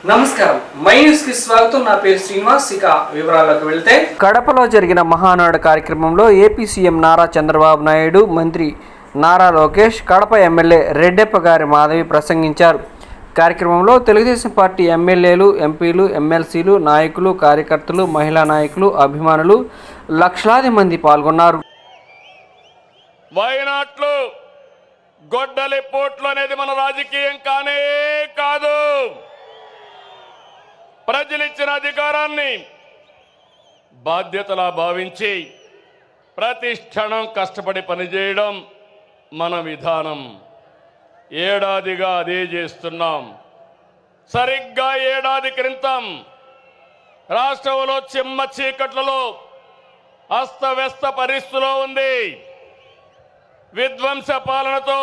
నమస్కారం, my news కి స్వాగతం. నా పేరు శ్రీనివాస్. ఇక వివరాల్లోకి వెళ్తే, కడపలో జరిగిన మహానాడు కార్యక్రమంలో ఏపీ సీఎం నారా చంద్రబాబు నాయుడు, మంత్రి నారా లోకేష్, కడప ఎమ్మెల్యే రెడ్డెప్ప గారి మాధవి ప్రసంగించారు. కార్యక్రమంలో తెలుగుదేశం పార్టీ ఎమ్మెల్యేలు, ఎంపీలు, ఎమ్మెల్సీలు, నాయకులు, కార్యకర్తలు, మహిళా నాయకులు, అభిమానులు లక్షలాది మంది పాల్గొన్నారు. వయనాట్లు గొడ్డలి పోట్లు అనేది మన రాజకీయం కానే కాదు. ప్రజలిచ్చిన అధికారాన్ని బాధ్యతలా భావించి ప్రతి క్షణం కష్టపడి పనిచేయడం మన విధానం. ఏడాదిగా అదే చేస్తున్నాం. సరిగ్గా ఏడాది క్రితం రాష్ట్రంలో చిమ్మ చీకట్లలో అస్తవ్యస్త పరిస్థితిలో ఉంది. విధ్వంస పాలనతో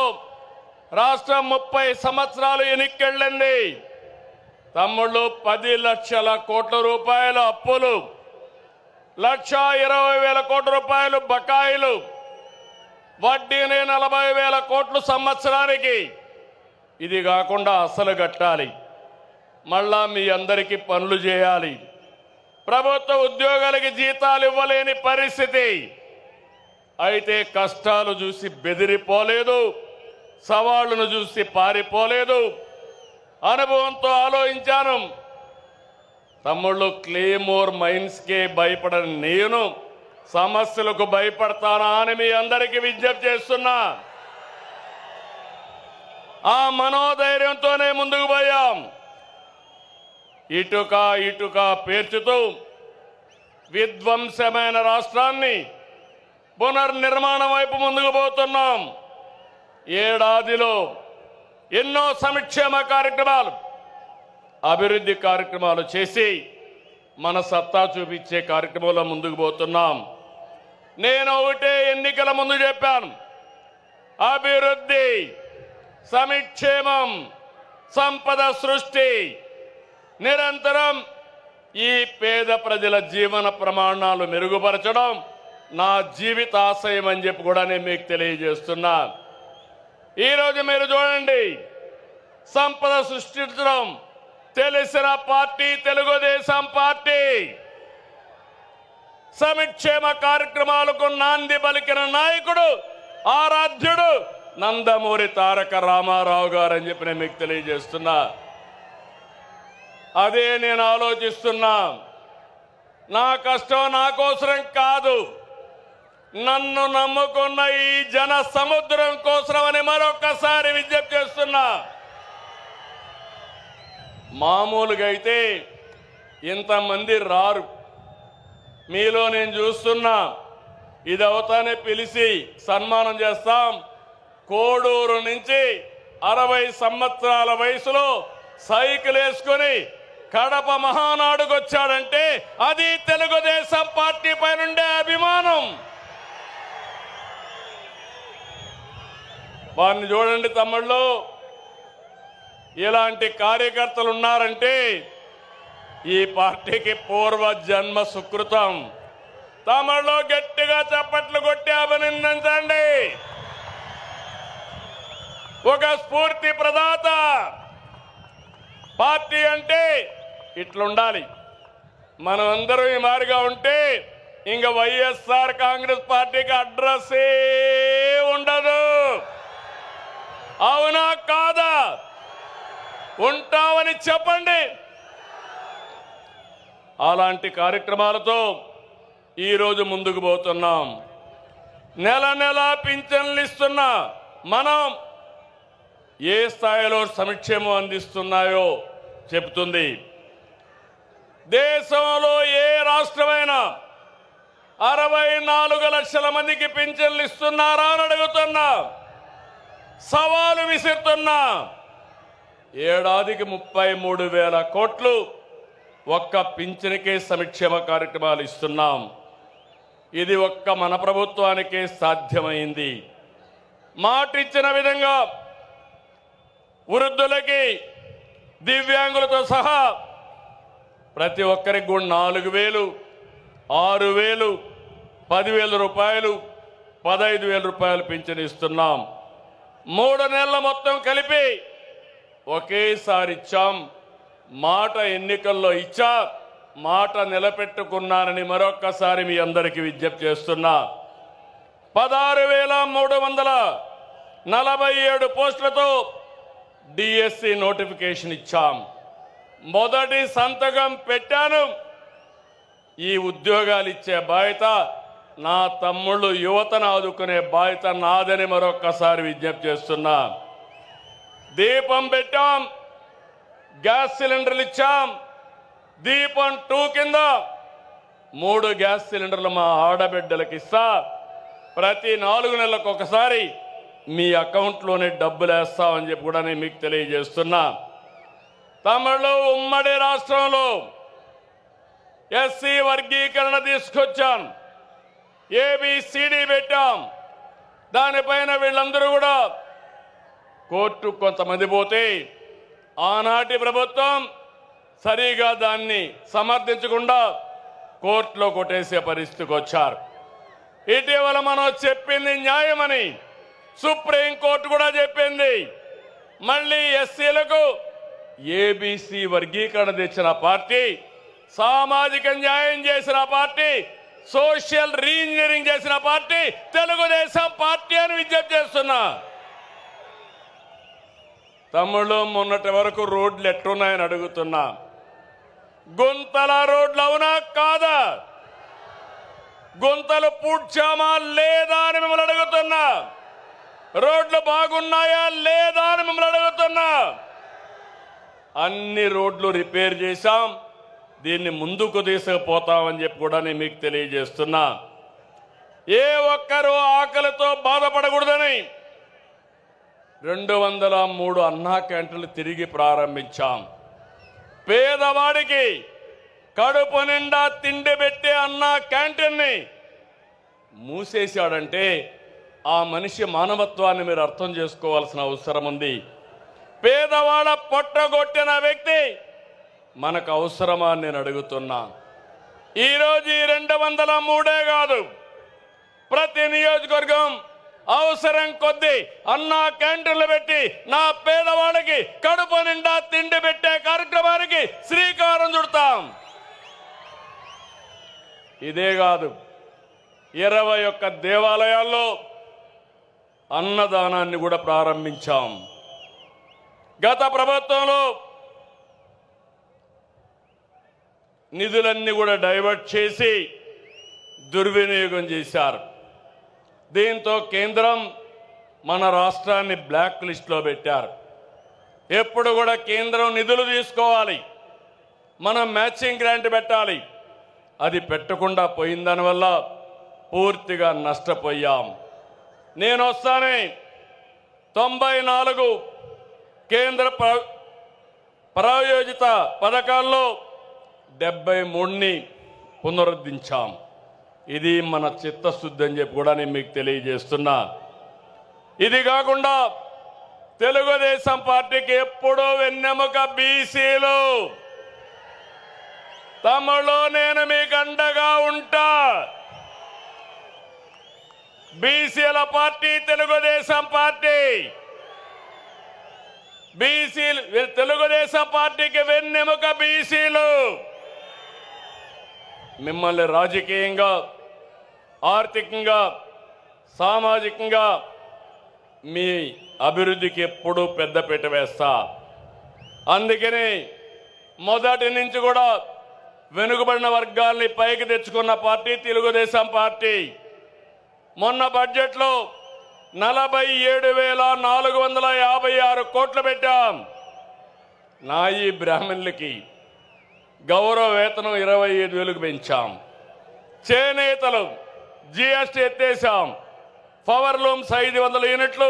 రాష్ట్రం 30 సంవత్సరాలు ఎన్నికెళ్ళింది. తమ్ముళ్ళు 10 లక్షల కోట్ల రూపాయల అప్పులు, 1,20,000 కోట్ల రూపాయలు బకాయిలు, వడ్డీనే 40,000 కోట్లు సంవత్సరానికి. ఇది కాకుండా అసలు కట్టాలి, మళ్ళా మీ అందరికీ పనులు చేయాలి. ప్రభుత్వ ఉద్యోగాలకి జీతాలు ఇవ్వలేని పరిస్థితి. అయితే కష్టాలు చూసి బెదిరిపోలేదు, సవాళ్లను చూసి పారిపోలేదు. అనుభవంతో ఆలోచించాను. తమ్ముళ్ళు, క్లేమోర్ మైన్స్కే భయపడని నేను సమస్యలకు భయపడతానా అని మీ అందరికీ విజ్ఞప్తి చేస్తున్నా. ఆ మనోధైర్యంతోనే ముందుకు పోయాం. ఇటుక పేర్చుతూ విధ్వంసమైన రాష్ట్రాన్ని పునర్నిర్మాణం వైపు ముందుకు పోతున్నాం. ఏడాదిలో ఎన్నో సంక్షేమ కార్యక్రమాలు, అభివృద్ధి కార్యక్రమాలు చేసి మన సత్తా చూపించే కార్యక్రమంలో ముందుకు పోతున్నాం. నేను ఒకటే ఎన్నికల ముందు చెప్పాను, అభివృద్ధి, సంక్షేమం, సంపద సృష్టి, నిరంతరం ఈ పేద ప్రజల జీవన ప్రమాణాలు మెరుగుపరచడం నా జీవిత ఆశయం అని చెప్పి కూడా నేను మీకు తెలియజేస్తున్నా. ఈరోజు మీరు చూడండి, సంపద సృష్టించడం తెలిసిన పార్టీ తెలుగుదేశం పార్టీ. సంక్షేమ కార్యక్రమాలకు నాంది పలికిన నాయకుడు, ఆరాధ్యుడు నందమూరి తారక రామారావు గారు అని చెప్పి నేను మీకు తెలియజేస్తున్నా. అదే నేను ఆలోచిస్తున్నా. నా కష్టం నా కోసరం కాదు, నన్ను నమ్ముకున్న ఈ జన సముద్రం కోసమని మరొకసారి విజ్ఞప్తి చేస్తున్నా. మామూలుగా అయితే ఇంతమంది రారు. మీలో నేను చూస్తున్నా, ఇది అవుతానే పిలిచి సన్మానం చేస్తాం. కోడూరు నుంచి 60 సంవత్సరాల వయసులో సైకిల్ వేసుకొని కడప మహానాడుకు వచ్చాడంటే అది తెలుగుదేశం పార్టీ పైనుండే అభిమానం. వారిని చూడండి తమ్ముళ్ళు, ఇలాంటి కార్యకర్తలు ఉన్నారంటే ఈ పార్టీకి పూర్వ జన్మ సుకృతం. తమ్ముళ్ళు గట్టిగా చప్పట్లు కొట్టి అభినందించండి. ఒక స్ఫూర్తి ప్రదాత. పార్టీ అంటే ఇట్లుండాలి. మనం అందరం ఈ మారిగా ఉంటే ఇంక వైఎస్ఆర్ కాంగ్రెస్ పార్టీకి అడ్రస్సే ఉండదు. అవునా కాదా? ఉంటామని చెప్పండి. అలాంటి కార్యక్రమాలతో ఈరోజు ముందుకు పోతున్నాం. నెల నెల పింఛన్లు ఇస్తున్నా మనం ఏ స్థాయిలో సంక్షేమం అందిస్తున్నాయో చెబుతుంది. దేశంలో ఏ రాష్ట్రమైనా 64 లక్షల మందికి పింఛన్లు ఇస్తున్నారా అని అడుగుతున్నా. సవాలు విసురుతున్నా. ఏడాదికి 33,000 కోట్లు ఒక్క పింఛన్కే సంక్షేమ కార్యక్రమాలు ఇస్తున్నాం. ఇది ఒక్క మన ప్రభుత్వానికే సాధ్యమైంది. మాటిచ్చిన విధంగా వృద్ధులకి, దివ్యాంగులతో సహా ప్రతి ఒక్కరికి కూడా 4,000, 6,000, 10,000 రూపాయలు, 15,000 రూపాయలు పింఛన్ ఇస్తున్నాం. 3 నెలల మొత్తం కలిపి ఒకేసారి ఇచ్చాం. మాట ఎన్నికల్లో ఇచ్చా, మాట నిలబెట్టుకున్నానని మరొక్కసారి మీ అందరికీ విజ్ఞప్తి చేస్తున్నా. 16,347 పోస్టులతో డిఎస్సి నోటిఫికేషన్ ఇచ్చాం. మొదటి సంతకం పెట్టాను. ఈ ఉద్యోగాలు ఇచ్చే బాధ్యత నా తమ్ముళ్ళు యువతను ఆదుకునే బాధ్యత నాదని మరొక్కసారి విజ్ఞప్తి చేస్తున్నా. దీపం పెట్టాం, గ్యాస్ సిలిండర్లు ఇచ్చాం. దీపం 2 కింద 3 గ్యాస్ సిలిండర్లు మా ఆడబిడ్డలకు ఇస్తా. ప్రతి 4 నెలలకు ఒకసారి మీ అకౌంట్లోనే డబ్బులు వేస్తామని చెప్పి కూడా నేను మీకు తెలియజేస్తున్నా. తమిళ ఉమ్మడి రాష్ట్రంలో ఎస్సీ వర్గీకరణ తీసుకొచ్చాం. ఏబిసిడి పెట్టాం. దానిపైన వీళ్ళందరూ కూడా కోర్టు కొంతమంది పోతే ఆనాటి ప్రభుత్వం సరిగా దాన్ని సమర్థించకుండా కోర్టులో కొట్టేసే పరిస్థితికి వచ్చారు. ఇటీవల మనం చెప్పింది న్యాయమని సుప్రీంకోర్టు కూడా చెప్పింది. మళ్ళీ ఎస్సీలకు ఏబిసి వర్గీకరణ తెచ్చిన పార్టీ, సామాజిక న్యాయం చేసిన పార్టీ, సోషల్ రీఇంజనీరింగ్ చేసిన పార్టీ తెలుగుదేశం పార్టీ అని విజ్ఞప్తి చేస్తున్నా. తమ్ముళ్ళు, మొన్నటి వరకు రోడ్లు ఎట్టున్నాయని అడుగుతున్నా. గుంతల రోడ్లు అవునా కాదా? గుంతలు పూడ్చామా లేదా అని మిమ్మల్ని అడుగుతున్నా. రోడ్లు బాగున్నాయా లేదా అని మిమ్మల్ని అడుగుతున్నా. అన్ని రోడ్లు రిపేర్ చేశాం. దీన్ని ముందుకు తీసుకుపోతామని చెప్పి కూడా నేను మీకు తెలియజేస్తున్నా. ఏ ఒక్కరూ ఆకలితో బాధపడకూడదని 203 అన్నా క్యాంటీన్లు తిరిగి ప్రారంభించాం. పేదవాడికి కడుపు నిండా తిండి పెట్టే అన్నా క్యాంటీన్ని మూసేశాడంటే ఆ మనిషి మానవత్వాన్ని మీరు అర్థం చేసుకోవాల్సిన అవసరం ఉంది. పేదవాడ పొట్టగొట్టిన వ్యక్తి మనకు అవసరమా అని నేను అడుగుతున్నా. ఈరోజు ఈ 203 కాదు, ప్రతి నియోజకవర్గం అవసరం కొద్దీ అన్నా క్యాంటీన్లు పెట్టి నా పేదవాడికి కడుపు నిండా తిండి పెట్టే కార్యక్రమానికి శ్రీకారం చుడతాం. ఇదే కాదు, 21 దేవాలయాల్లో అన్నదానాన్ని కూడా ప్రారంభించాం. గత ప్రభుత్వంలో నిధులన్నీ కూడా డైవర్ట్ చేసి దుర్వినియోగం చేశారు. దీంతో కేంద్రం మన రాష్ట్రాన్ని బ్లాక్ లిస్ట్లో పెట్టారు. ఎప్పుడు కూడా కేంద్రం నిధులు తీసుకోవాలి, మనం మ్యాచింగ్ గ్రాంట్ పెట్టాలి. అది పెట్టకుండా పోయిన దానివల్ల పూర్తిగా నష్టపోయాం. నేను వస్తానే 94 కేంద్ర ప్రాయోజిత పథకాల్లో 73ని పునరుద్ధరించాం. ఇది మన చిత్తశుద్ధి అని చెప్పి కూడా నేను మీకు తెలియజేస్తున్నా. ఇది కాకుండా తెలుగుదేశం పార్టీకి ఎప్పుడూ వెన్నెముక బీసీలు. తమలో నేను మీకు అండగా ఉంటా. బీసీల పార్టీ తెలుగుదేశం పార్టీ. బీసీలు తెలుగుదేశం పార్టీకి వెన్నెముక బీసీలు. మిమ్మల్ని రాజకీయంగా, ఆర్థికంగా, సామాజికంగా మీ అభివృద్ధికి ఎప్పుడూ పెద్దపీట వేస్తా. అందుకని మొదటి నుంచి కూడా వెనుకబడిన వర్గాల్ని పైకి తెచ్చుకున్న పార్టీ తెలుగుదేశం పార్టీ. మొన్న బడ్జెట్లో 47,456 కోట్లు పెట్టాం. నాయి బ్రాహ్మణులకి గౌరవ వేతనం 25,000కు పెంచాం. చేనేతలు జిఎస్టీ ఎత్తేసాం. పవర్ లూమ్స్ 500 యూనిట్లు,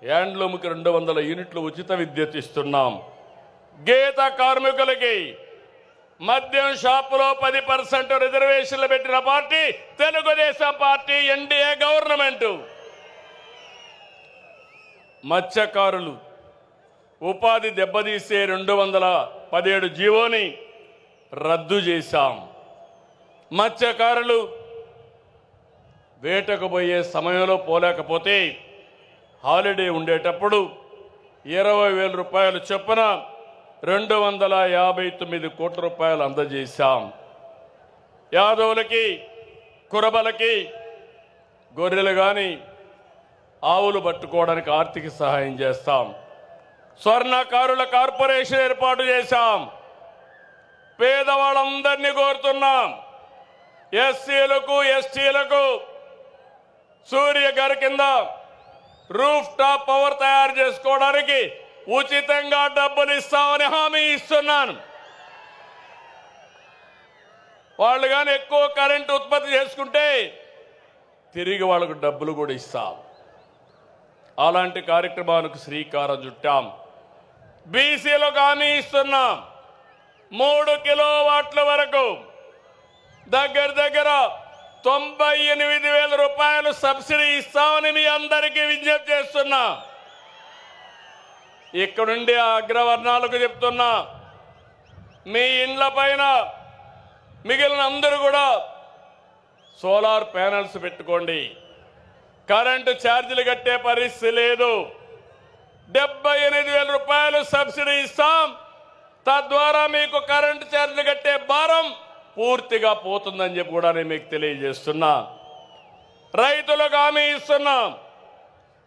హ్యాండ్లూమ్కి 200 యూనిట్లు ఉచిత విద్యుత్ ఇస్తున్నాం. గీత కార్మికులకి మద్యం షాపులో 10% రిజర్వేషన్లు పెట్టిన party Telugu Desam party, NDA government. మత్స్యకారులు ఉపాధి దెబ్బతీసే 217 జీవోని రద్దు చేశాం. మత్స్యకారులు వేటకు పోయే సమయంలో పోలేకపోతే హాలిడే ఉండేటప్పుడు 20,000 రూపాయలు చొప్పున 259 కోట్ల రూపాయలు అందజేశాం. యాదవులకి, కురబలకి గొర్రెలు కానీ ఆవులు పట్టుకోవడానికి ఆర్థిక సహాయం చేస్తాం. స్వర్ణకారుల కార్పొరేషన్ ఏర్పాటు చేశాం. పేదవాళ్ళందరినీ కోరుతున్నాం, ఎస్సీలకు, ఎస్టీలకు సూర్య గారి కింద రూఫ్ టాప్ పవర్ తయారు చేసుకోవడానికి ఉచితంగా డబ్బులు ఇస్తామని హామీ ఇస్తున్నాను. వాళ్ళు కానీ ఎక్కువ కరెంటు ఉత్పత్తి చేసుకుంటే తిరిగి వాళ్ళకు డబ్బులు కూడా ఇస్తాం. అలాంటి కార్యక్రమాలకు శ్రీకారం చుట్టాం. బీసీలకు హామీ ఇస్తున్నాం. 3 కిలోవాట్ల వరకు దగ్గర 98,000 రూపాయలు సబ్సిడీ ఇస్తామని మీ అందరికీ విజ్ఞప్తి చేస్తున్నా. ఇక్కడుండి ఆ అగ్రవర్ణాలకు చెప్తున్నా, మీ ఇండ్ల పైన మిగిలిన అందరూ కూడా సోలార్ ప్యానెల్స్ పెట్టుకోండి. కరెంటు ఛార్జీలు కట్టే పరిస్థితి లేదు. 78,000 రూపాయలు సబ్సిడీ ఇస్తాం. తద్వారా మీకు కరెంటు ఛార్జీలు కట్టే భారం పూర్తిగా పోతుందని చెప్పి కూడా నేను మీకు తెలియజేస్తున్నా. రైతులకు హామీ ఇస్తున్నాం.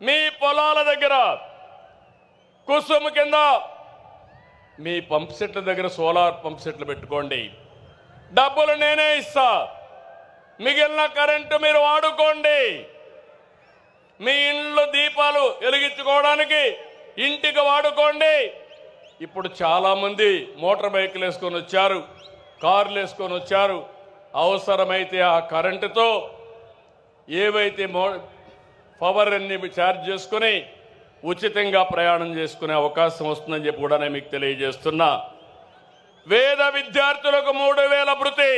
మీ పొలాల దగ్గర కుసుమ కింద మీ పంప్ సెట్ల దగ్గర సోలార్ పంప్ సెట్లు పెట్టుకోండి. డబ్బులు నేనే ఇస్తా. మిగిలిన కరెంటు మీరు వాడుకోండి. మీ ఇంట్లో దీపాలు వెలిగించుకోవడానికి ఇంటికి వాడుకోండి. ఇప్పుడు చాలామంది మోటార్ బైకులు వేసుకొని వచ్చారు, కార్లు వేసుకొని వచ్చారు. అవసరమైతే ఆ కరెంటుతో ఏవైతే పవర్ అన్ని ఛార్జ్ చేసుకుని ఉచితంగా ప్రయాణం చేసుకునే అవకాశం వస్తుందని చెప్పి కూడా నేను మీకు తెలియజేస్తున్నా. వేద విద్యార్థులకు 3,000 భృతి,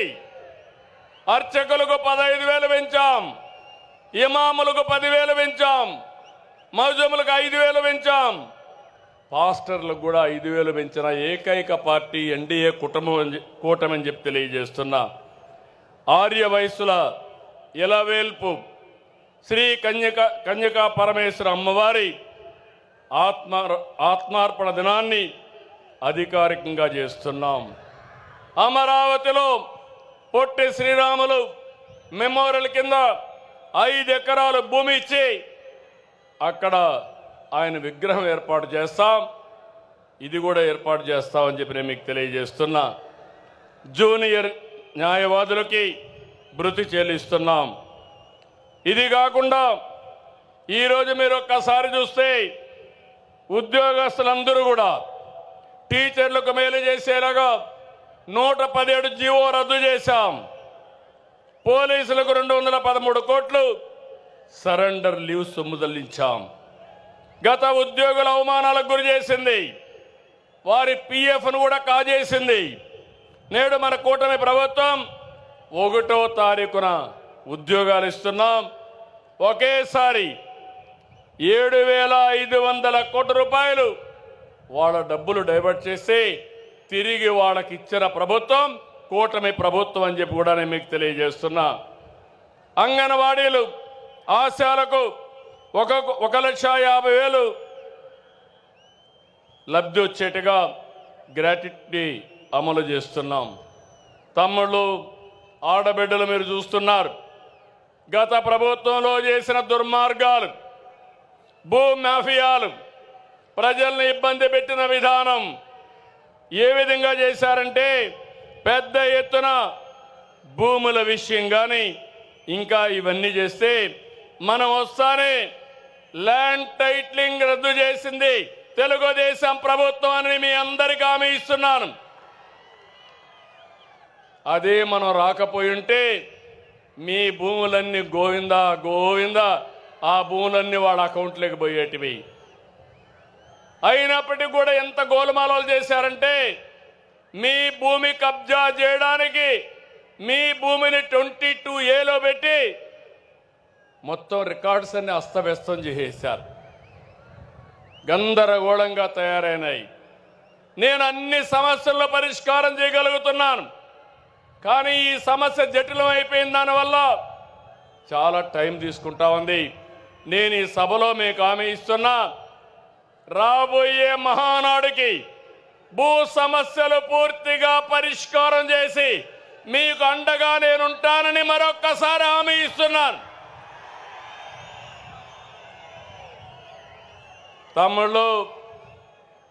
అర్చకులకు 15,000 పెంచాం, ఇమాములకు 10,000 పెంచాం, మౌజములకు 5,000 పెంచాం, పాస్టర్లకు కూడా 5,000 పెంచిన ఏకైక పార్టీ ఎన్డీఏ కూటమి అని చెప్పి తెలియజేస్తున్నా. ఆర్య వయస్సుల ఇలవేల్పు శ్రీ కన్యకా పరమేశ్వర అమ్మవారి ఆత్మార్పణ దినాన్ని అధికారికంగా చేస్తున్నాం. అమరావతిలో పొట్టి శ్రీరాములు మెమోరియల్ కింద 5 ఎకరాలు భూమి ఇచ్చి అక్కడ ఆయన విగ్రహం ఏర్పాటు చేస్తాం. ఇది కూడా ఏర్పాటు చేస్తామని చెప్పి నేను మీకు తెలియజేస్తున్నా. జూనియర్ న్యాయవాదులకి భృతి చెల్లిస్తున్నాం. ఇది కాకుండా ఈరోజు మీరు ఒక్కసారి చూస్తే ఉద్యోగస్తులందరూ కూడా టీచర్లకు మేలు చేసేలాగా 117 జీవో రద్దు చేశాం. పోలీసులకు 213 కోట్లు సరెండర్ లీవ్ సొమ్ము చెల్లించాం. గత ఉద్యోగుల అవమానాలకు గురి చేసింది, వారి పిఎఫ్ను కూడా కాజేసింది. నేడు మన కూటమి ప్రభుత్వం 1వ తారీఖున ఉద్యోగాలు ఇస్తున్నాం. ఒకేసారి 7,500 కోట్ల రూపాయలు వాళ్ళ డబ్బులు డైవర్ట్ చేసి తిరిగి వాళ్ళకి ఇచ్చిన ప్రభుత్వం కూటమి ప్రభుత్వం అని చెప్పి కూడా నేను మీకు తెలియజేస్తున్నా. అంగన్వాడీలు ఆశాలకు 1,50,000 లబ్ధి వచ్చేట్టుగా గ్రాట్యుటీ అమలు చేస్తున్నాం. తమ్ముళ్ళు, ఆడబిడ్డలు మీరు చూస్తున్నారు. గత ప్రభుత్వంలో చేసిన దుర్మార్గాలు, భూ మాఫియాలు, ప్రజల్ని ఇబ్బంది పెట్టిన విధానం ఏ విధంగా చేశారంటే పెద్ద ఎత్తున భూముల విషయం కానీ ఇంకా ఇవన్నీ చేస్తే మనం వస్తానే ల్యాండ్ టైటిలింగ్ రద్దు చేసింది తెలుగుదేశం ప్రభుత్వం అని మీ అందరికీ హామీ ఇస్తున్నాను. అదే మనం రాకపోయి ఉంటే మీ భూములన్నీ గోవిందా గోవిందా ఆ భూములన్నీ వాళ్ళ అకౌంట్లోకి పోయేటివి. అయినప్పటికీ కూడా ఎంత గోలుమాలలు చేశారంటే మీ భూమి కబ్జా చేయడానికి మీ భూమిని 22A పెట్టి మొత్తం రికార్డ్స్ అన్ని అస్తవ్యస్తం చేసేశారు. గందరగోళంగా తయారైనాయి. నేను అన్ని సమస్యల్లో పరిష్కారం చేయగలుగుతున్నాను, కానీ ఈ సమస్య జటిలం అయిపోయిన దానివల్ల చాలా టైం తీసుకుంటా ఉంది. నేను ఈ సభలో మీకు హామీ ఇస్తున్నా, రాబోయే మహానాడుకి భూ సమస్యలు పూర్తిగా పరిష్కారం చేసి మీకు అండగా నేనుంటానని మరొక్కసారి హామీ ఇస్తున్నాను. తమ్ముళ్ళు,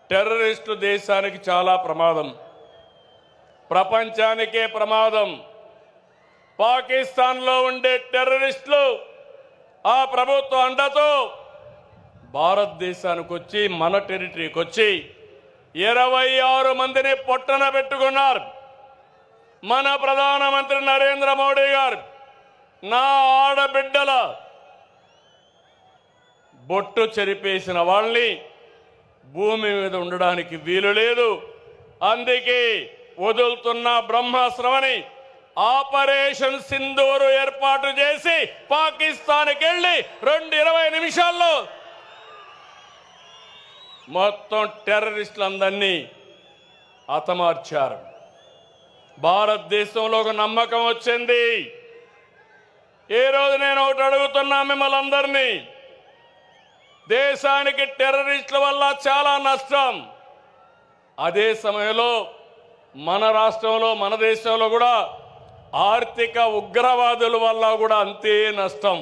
టెర్రరిస్టు దేశానికి చాలా ప్రమాదం, ప్రపంచానికే ప్రమాదం. పాకిస్తాన్లో ఉండే టెర్రరిస్టులు ఆ ప్రభుత్వ అండతో భారతదేశానికి వచ్చి మన టెరిటరీకి వచ్చి 26 మందిని పొట్టన పెట్టుకున్నారు. మన ప్రధానమంత్రి నరేంద్ర మోడీ గారు నా ఆడబిడ్డల బొట్టు చెరిపేసిన వాళ్ళని భూమి మీద ఉండడానికి వీలు లేదు, అందుకే వదులుతున్న బ్రహ్మాస్త్రమని ఆపరేషన్ సింధూరు ఏర్పాటు చేసి పాకిస్తాన్కి వెళ్ళి 20 నిమిషాల్లో మొత్తం టెర్రరిస్టులందరినీ హతమార్చారు. భారతదేశంలో ఒక నమ్మకం వచ్చింది. ఈ రోజు నేను ఒకటి అడుగుతున్నా మిమ్మల్ని అందరినీ, దేశానికి టెర్రరిస్టుల వల్ల చాలా నష్టం. అదే సమయంలో మన రాష్ట్రంలో మన దేశంలో కూడా ఆర్థిక ఉగ్రవాదుల వల్ల కూడా అంతే నష్టం.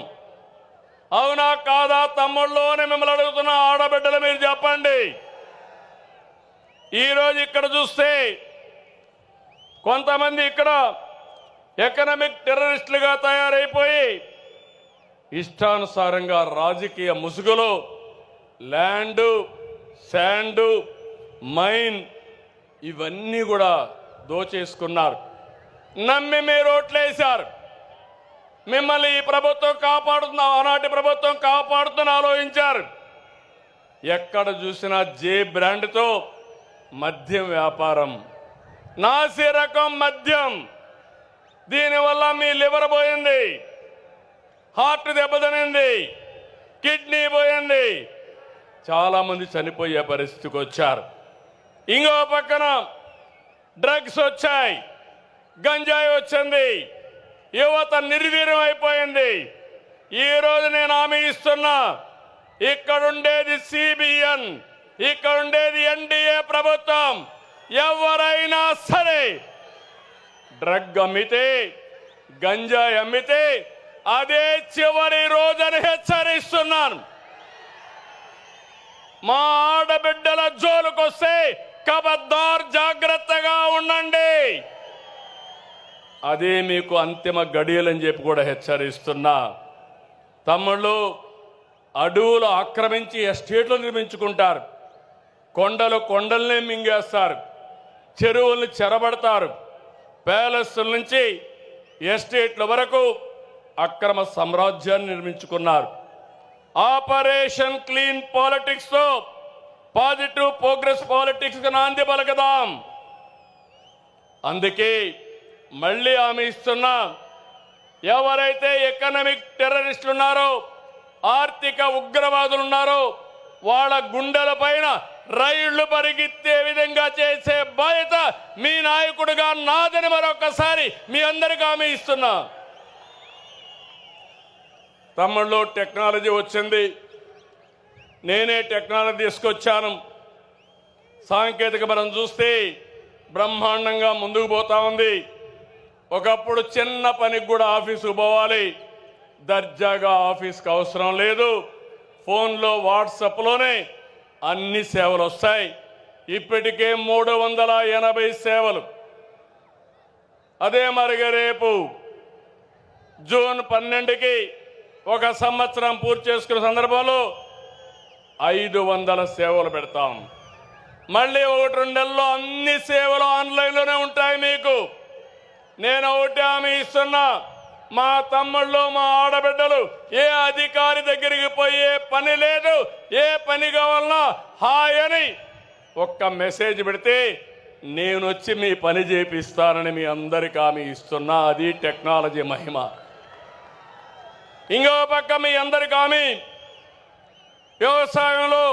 అవునా కాదా తమ్ముళ్ళు అని మిమ్మల్ని అడుగుతున్న ఆడబిడ్డలు మీరు చెప్పండి. ఈరోజు ఇక్కడ చూస్తే కొంతమంది ఇక్కడ ఎకనామిక్ టెర్రరిస్టులుగా తయారైపోయి ఇష్టానుసారంగా రాజకీయ ముసుగులో ల్యాండు, శాండు, మైన్ ఇవన్నీ కూడా దోచేసుకున్నారు. నమ్మి మీరు ఓట్లేశారు. మిమ్మల్ని ఈ ప్రభుత్వం కాపాడుతున్న, ఆనాటి ప్రభుత్వం కాపాడుతున్న ఆలోచించారు. ఎక్కడ చూసినా జే బ్రాండ్తో మద్యం వ్యాపారం, నాసి రకం మద్యం. దీనివల్ల మీ లివర్ పోయింది, హార్ట్ దెబ్బతినింది, కిడ్నీ పోయింది, చాలా మంది చనిపోయే పరిస్థితికి వచ్చారు. ఇంకో పక్కన డ్రగ్స్ వచ్చాయి, గంజాయి వచ్చింది, యువత నిర్వీర్యం అయిపోయింది. ఈరోజు నేను హామీ ఇస్తున్నా, ఇక్కడుండేది సిబిఎన్, ఇక్కడుండేది ఎన్డీఏ ప్రభుత్వం. ఎవరైనా సరే డ్రగ్ అమ్మితే, గంజాయి అమ్మితే అదే చివరి రోజని హెచ్చరిస్తున్నాను. మా ఆడబిడ్డల జోలుకొస్తే ఖబర్దార్, జాగ్రత్తగా ఉండండి. అదే మీకు అంతిమ గడియలని చెప్పి కూడా హెచ్చరిస్తున్నా. తమ్ముళ్ళు, అడవులు ఆక్రమించి ఎస్టేట్లు నిర్మించుకుంటారు, కొండల్ని మింగేస్తారు, చెరువుల్ని చెరబడతారు, ప్యాలెస్ల నుంచి ఎస్టేట్ల వరకు అక్రమ సామ్రాజ్యాన్ని నిర్మించుకున్నారు. ఆపరేషన్ క్లీన్ పాలిటిక్స్ తో పాజిటివ్ ప్రోగ్రెస్ పాలిటిక్స్ కు నాంది పలకదాం. అందుకే మళ్ళీ హామీ ఇస్తున్నా, ఎవరైతే ఎకనామిక్ టెర్రరిస్టులు ఉన్నారో, ఆర్థిక ఉగ్రవాదులు ఉన్నారో వాళ్ళ గుండెల పైన రైళ్లు పరిగెత్తే విధంగా చేసే బాధ్యత మీ నాయకుడిగా నాదని మరొకసారి మీ అందరికీ హామీ ఇస్తున్నా. తమ్ముళ్ళు, టెక్నాలజీ వచ్చింది, నేనే టెక్నాలజీ తీసుకొచ్చాను. సాంకేతిక మనం చూస్తే బ్రహ్మాండంగా ముందుకు పోతా ఉంది. ఒకప్పుడు చిన్న పనికి కూడా ఆఫీసుకు పోవాలి, దర్జాగా ఆఫీస్కి అవసరం లేదు, ఫోన్లో వాట్సాప్లోనే అన్ని సేవలు వస్తాయి. ఇప్పటికే 380 సేవలు. అదే మరిగా రేపు జూన్ 12కి 1 సంవత్సరం పూర్తి చేసుకున్న సందర్భంలో 500 సేవలు పెడతాం. మళ్ళీ 1-2 నెలల్లో అన్ని సేవలు ఆన్లైన్లోనే ఉంటాయి. మీకు నేను ఒకటి హామీ ఇస్తున్నా, మా తమ్ముళ్ళు, మా ఆడబిడ్డలు ఏ అధికారి దగ్గరికి పోయే పని లేదు. ఏ పని కావాలన్నా హాయ్ అని ఒక్క మెసేజ్ పెడితే నేను వచ్చి మీ పని చేపిస్తానని మీ అందరికీ హామీ ఇస్తున్నా. అది టెక్నాలజీ మహిమ. ఇంకో పక్క మీ అందరికీ హామీ, వ్యవసాయంలో,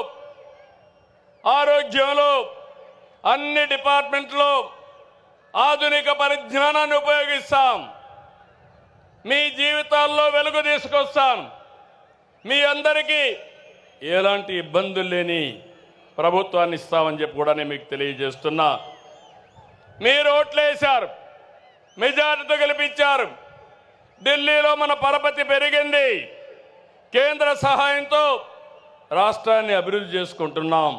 ఆరోగ్యంలో, అన్ని డిపార్ట్మెంట్లో ఆధునిక పరిజ్ఞానాన్ని ఉపయోగిస్తాం. మీ జీవితాల్లో వెలుగు తీసుకొస్తాం. మీ అందరికీ ఎలాంటి ఇబ్బందులు లేని ప్రభుత్వాన్ని ఇస్తామని చెప్పి కూడా నేను మీకు తెలియజేస్తున్నా. మీరు ఓట్లేశారు, మెజారిటీతో గెలిపించారు. ఢిల్లీలో మన పరపతి పెరిగింది. కేంద్ర సహాయంతో రాష్ట్రాన్ని అభివృద్ధి చేసుకుంటున్నాం.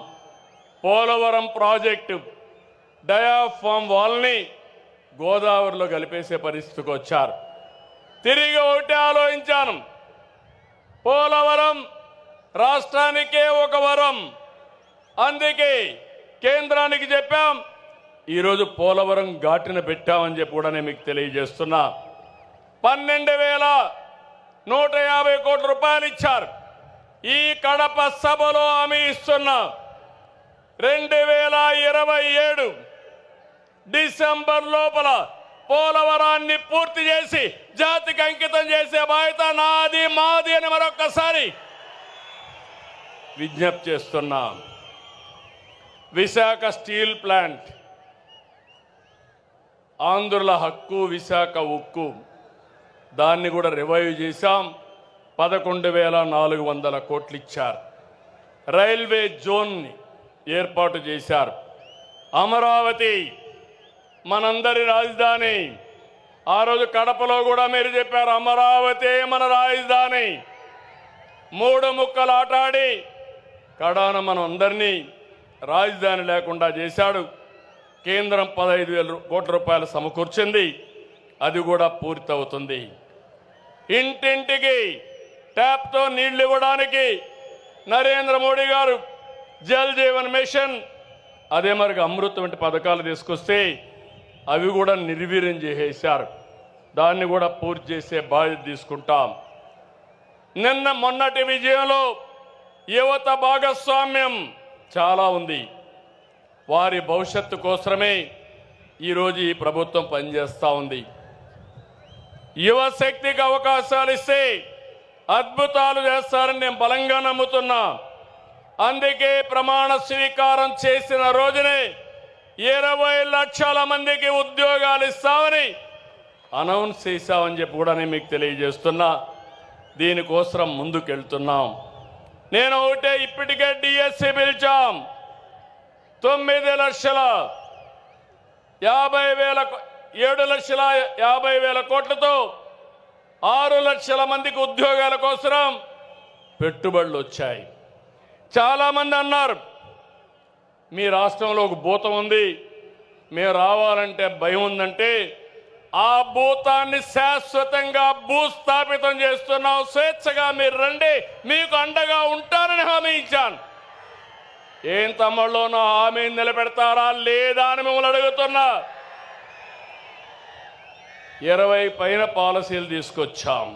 పోలవరం ప్రాజెక్టు డయాఫామ్ వాల్ని గోదావరిలో కలిపేసే పరిస్థితికి వచ్చారు. తిరిగి ఒకటి ఆలోచించాను, పోలవరం రాష్ట్రానికే ఒక వరం. అందుకే కేంద్రానికి చెప్పాం, ఈరోజు పోలవరం ఘాటిన పెట్టామని చెప్పి కూడా నేను మీకు తెలియజేస్తున్నా. 12,150 కోట్ల రూపాయలు ఇచ్చారు. ఈ కడప సభలో హామీ ఇస్తున్నా, 2027 డిసెంబర్ లోపల పోలవరాన్ని పూర్తి చేసి జాతికి అంకితం చేసే బాధ్యత నాది, మాది అని మరొక్కసారి విజ్ఞప్తి చేస్తున్నా. విశాఖ స్టీల్ ప్లాంట్, ఆంధ్రుల హక్కు, విశాఖ ఉక్కు, దాన్ని కూడా రివైవ్ చేశాం. 11,400 కోట్లు ఇచ్చారు. రైల్వే జోన్ని ఏర్పాటు చేశారు. అమరావతి మనందరి రాజధాని. ఆ రోజు కడపలో కూడా మీరు చెప్పారు, అమరావతి మన రాజధాని. 3 ముక్కలు ఆటాడి కడాన మనం అందరినీ రాజధాని లేకుండా చేశాడు. కేంద్రం 15,000 కోట్ల రూపాయలు సమకూర్చింది. అది కూడా పూర్తవుతుంది. ఇంటింటికి ట్యాప్తో నీళ్లు ఇవ్వడానికి నరేంద్ర మోడీ గారు జల్ జీవన్ మిషన్, అదే మరికి అమృత్ వంటి పథకాలు తీసుకొస్తే అవి కూడా నిర్వీర్యం చేసేశారు. దాన్ని కూడా పూర్తి చేసే బాధ్యత తీసుకుంటాం. మొన్నటి విజయంలో యువత భాగస్వామ్యం చాలా ఉంది. వారి భవిష్యత్తు కోసమే ఈరోజు ఈ ప్రభుత్వం పనిచేస్తూ ఉంది. యువ శక్తికి అవకాశాలు ఇస్తే అద్భుతాలు చేస్తారని నేను బలంగా నమ్ముతున్నా. అందుకే ప్రమాణ స్వీకారం చేసిన రోజునే 20 లక్షల మందికి ఉద్యోగాలు ఇస్తామని అనౌన్స్ చేశామని చెప్పి కూడా నేను మీకు తెలియజేస్తున్నా. దీనికోసం ముందుకెళ్తున్నాం. నేను ఒకటే, ఇప్పటికే డిఎస్సి పిలిచాం. 7,50,000 కోట్లతో 6 లక్షల మందికి ఉద్యోగాల కోసం పెట్టుబడులు వచ్చాయి. చాలామంది అన్నారు, మీ రాష్ట్రంలో ఒక భూతం ఉంది, మేము రావాలంటే భయం ఉందంటే, ఆ భూతాన్ని శాశ్వతంగా భూస్థాపితం చేస్తున్నాం. స్వేచ్ఛగా మీరు రండి, మీకు అండగా ఉంటానని హామీ ఇచ్చాను. ఏం తమ్ముళ్ళు, నా హామీని నిలబెడతారా లేదా అని మిమ్మల్ని అడుగుతున్నా. 20 పైన పాలసీలు తీసుకొచ్చాం.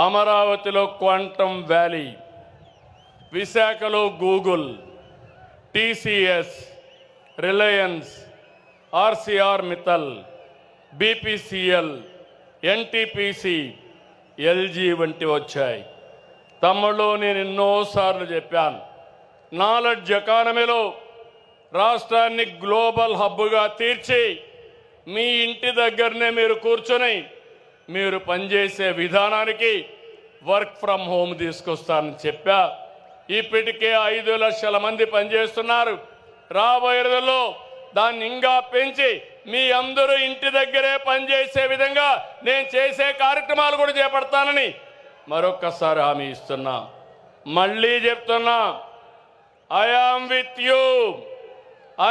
అమరావతిలో క్వాంటమ్ వ్యాలీ, విశాఖలో Google, TCS, Reliance, RCR Mittal, BPCL, NTPC, LG వంటి వచ్చాయి. తమ్ముళ్ళు, నేను ఎన్నోసార్లు చెప్పాను, నాలెడ్జ్ ఎకానమీలో రాష్ట్రాన్ని గ్లోబల్ హబ్గా తీర్చి మీ ఇంటి దగ్గరనే మీరు కూర్చొని మీరు పనిచేసే విధానానికి వర్క్ ఫ్రమ్ హోమ్ తీసుకొస్తానని చెప్పా. ఇప్పటికే 5 లక్షల మంది పనిచేస్తున్నారు. రాబోయే రోజుల్లో దాన్ని ఇంకా పెంచి మీ అందరూ ఇంటి దగ్గరే పనిచేసే విధంగా నేను చేసే కార్యక్రమాలు కూడా చేపడతానని మరొక్కసారి హామీ ఇస్తున్నా. మళ్ళీ చెప్తున్నా, I am with you,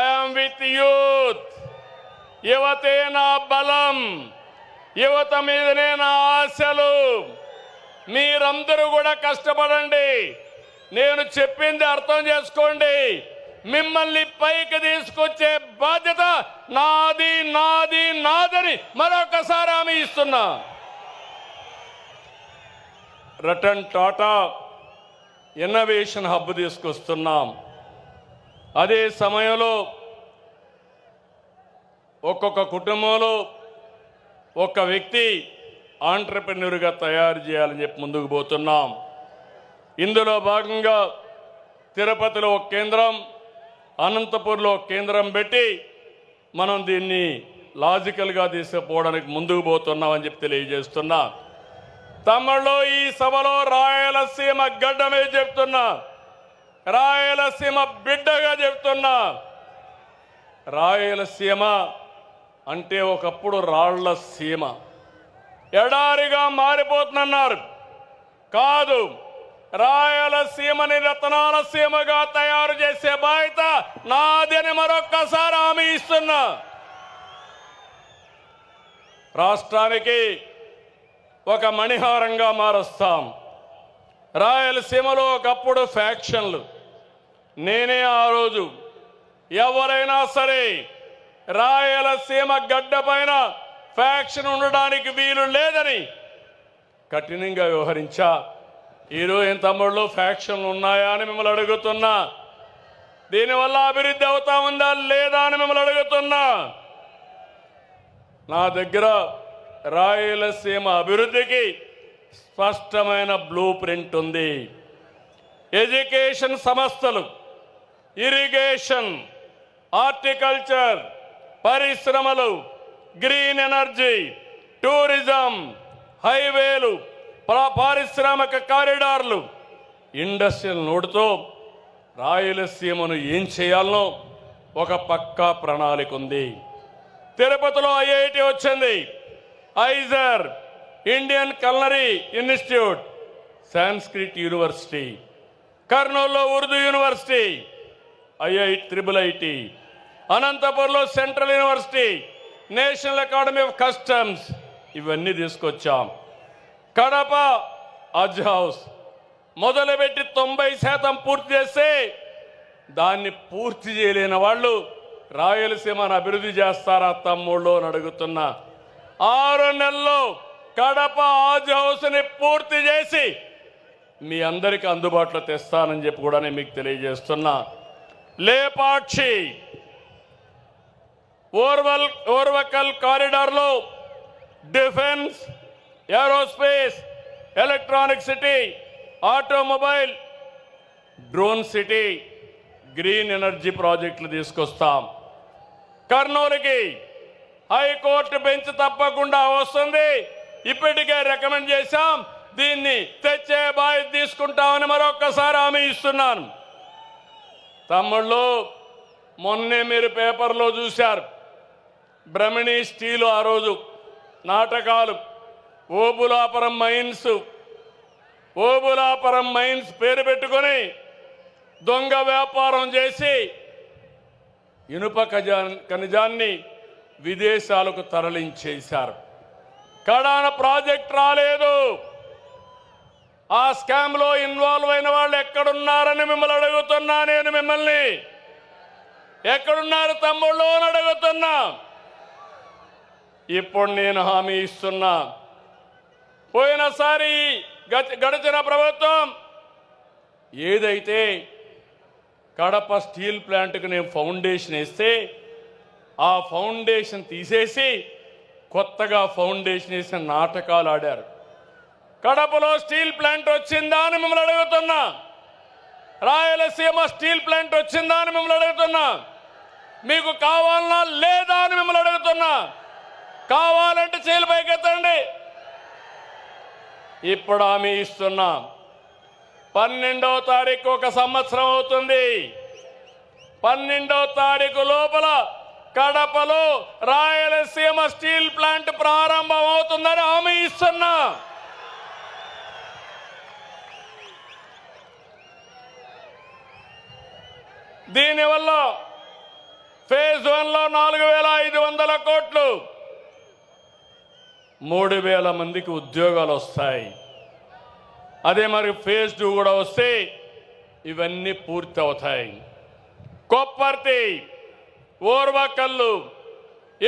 I am with youth. యువతే నా బలం, యువత మీదనే నా ఆశలు. మీరందరూ కూడా కష్టపడండి. నేను చెప్పింది అర్థం చేసుకోండి. మిమ్మల్ని పైకి తీసుకొచ్చే బాధ్యత నాది, నాది, నాదని మరొకసారి హామీ ఇస్తున్నా. రతన్ టాటా ఇన్నోవేషన్ హబ్ తీసుకొస్తున్నాం. అదే సమయంలో ఒక్కొక్క కుటుంబంలో ఒక్క వ్యక్తి ఆంట్రప్రెన్యూర్గా తయారు చేయాలని చెప్పి ముందుకు పోతున్నాం. ఇందులో భాగంగా తిరుపతిలో ఒక కేంద్రం, అనంతపూర్లో ఒక కేంద్రం పెట్టి మనం దీన్ని లాజికల్గా తీసుకుపోవడానికి ముందుకు పోతున్నామని చెప్పి తెలియజేస్తున్నా. తమిళలో ఈ సభలో రాయలసీమ గడ్డ మీద చెప్తున్నా, రాయలసీమ బిడ్డగా చెప్తున్నా, రాయలసీమ అంటే ఒకప్పుడు రాళ్ల సీమ, ఎడారిగా మారిపోతుందన్నారు. కాదు, రాయలసీమని రతనాల సీమగా తయారు చేసే బాధ్యత నాది అని మరొక్కసారి హామీ ఇస్తున్నా. రాష్ట్రానికి ఒక మణిహారంగా మారుస్తాం. రాయలసీమలో ఒకప్పుడు ఫ్యాక్షన్లు, నేనే ఆ రోజు ఎవరైనా సరే రాయలసీమ గడ్డ పైన ఫ్యాక్షన్ ఉండడానికి వీలు లేదని కఠినంగా వ్యవహరించా. ఈరోజు ఏం తమ్ముళ్ళు ఫ్యాక్షన్లు ఉన్నాయా అని మిమ్మల్ని అడుగుతున్నా. దీనివల్ల అభివృద్ధి అవుతా ఉందా లేదా అని మిమ్మల్ని అడుగుతున్నా. నా దగ్గర రాయలసీమ అభివృద్ధికి స్పష్టమైన బ్లూ ప్రింట్ ఉంది. ఎడ్యుకేషన్ సంస్థలు, ఇరిగేషన్, హార్టికల్చర్, పరిశ్రమలు, గ్రీన్ ఎనర్జీ, టూరిజం, హైవేలు, పారిశ్రామిక కారిడార్లు, ఇండస్ట్రియల్ నోడుతో రాయలసీమను ఏం చేయాలనో ఒక పక్కా ప్రణాళిక ఉంది. తిరుపతిలో ఐఐటి వచ్చింది, IISER, Indian culinary institute, Sanskrit university, కర్నూలులో ఉర్దూ యూనివర్సిటీ, ఐఐటి, అనంతపురంలో central university, national academy of customs, ఇవన్నీ తీసుకొచ్చాం. కడప హజ్ హౌస్ మొదలుపెట్టి 90% పూర్తి చేస్తే దాన్ని పూర్తి చేయలేని వాళ్ళు రాయలసీమను అభివృద్ధి చేస్తారా తమ్ముళ్ళు అని అడుగుతున్నా. 6 నెలల్లో కడప హజ్ హౌస్ని పూర్తి చేసి మీ అందరికీ అందుబాటులో తెస్తానని చెప్పి కూడా నేను మీకు తెలియజేస్తున్నా. లేపాక్షి ఓర్వకల్ కారిడార్లో defence, aerospace, electronic city, automobile, drone city, green energy ప్రాజెక్టులు తీసుకొస్తాం. కర్నూలుకి హైకోర్టు బెంచ్ తప్పకుండా వస్తుంది. ఇప్పటికే రికమెండ్ చేశాం, దీన్ని తెచ్చే బాధ్యత తీసుకుంటామని మరొక్కసారి హామీ ఇస్తున్నాను. తమ్ముళ్ళు, మొన్నే మీరు పేపర్లో చూశారు, బ్రహ్మణి స్టీలు ఆ రోజు నాటకాలు, ఓబులాపురం మైన్స్ పేరు పెట్టుకొని దొంగ వ్యాపారం చేసి ఇనుప ఖనిజాన్ని విదేశాలకు తరలించేశారు. కడాన ప్రాజెక్ట్ రాలేదు. ఆ స్కామ్ లో ఇన్వాల్వ్ అయిన వాళ్ళు ఎక్కడున్నారని మిమ్మల్ని అడుగుతున్నా. నేను మిమ్మల్ని ఎక్కడున్నారు తమ్ముళ్ళు అని అడుగుతున్నా. ఇప్పుడు నేను హామీ ఇస్తున్నా, పోయినసారి గడిచిన ప్రభుత్వం ఏదైతే కడప స్టీల్ ప్లాంట్కి నేను ఫౌండేషన్ వేస్తే ఆ ఫౌండేషన్ తీసేసి కొత్తగా ఫౌండేషన్ వేసిన నాటకాలు ఆడారు. కడపలో స్టీల్ ప్లాంట్ వచ్చిందా అని మిమ్మల్ని అడుగుతున్నా. రాయలసీమ స్టీల్ ప్లాంట్ వచ్చిందా అని మిమ్మల్ని అడుగుతున్నా. మీకు కావాలన్నా లేదా అని మిమ్మల్ని అడుగుతున్నా. కావాలంటే చేతులు పైకెత్తండి. ఇప్పుడు హామీ ఇస్తున్నా, 12వ తారీఖు ఒక సంవత్సరం అవుతుంది. 12వ తారీఖు లోపల కడపలో రాయలసీమ స్టీల్ ప్లాంట్ ప్రారంభం అవుతుందని హామీ ఇస్తున్నా. దీనివల్ల ఫేజ్ 1లో 4,500 కోట్లు, 3,000 మందికి ఉద్యోగాలు వస్తాయి. అదే మరి ఫేజ్ 2 కూడా వస్తే ఇవన్నీ పూర్తి అవుతాయి. కొప్పర్తి, ఓర్వకల్లు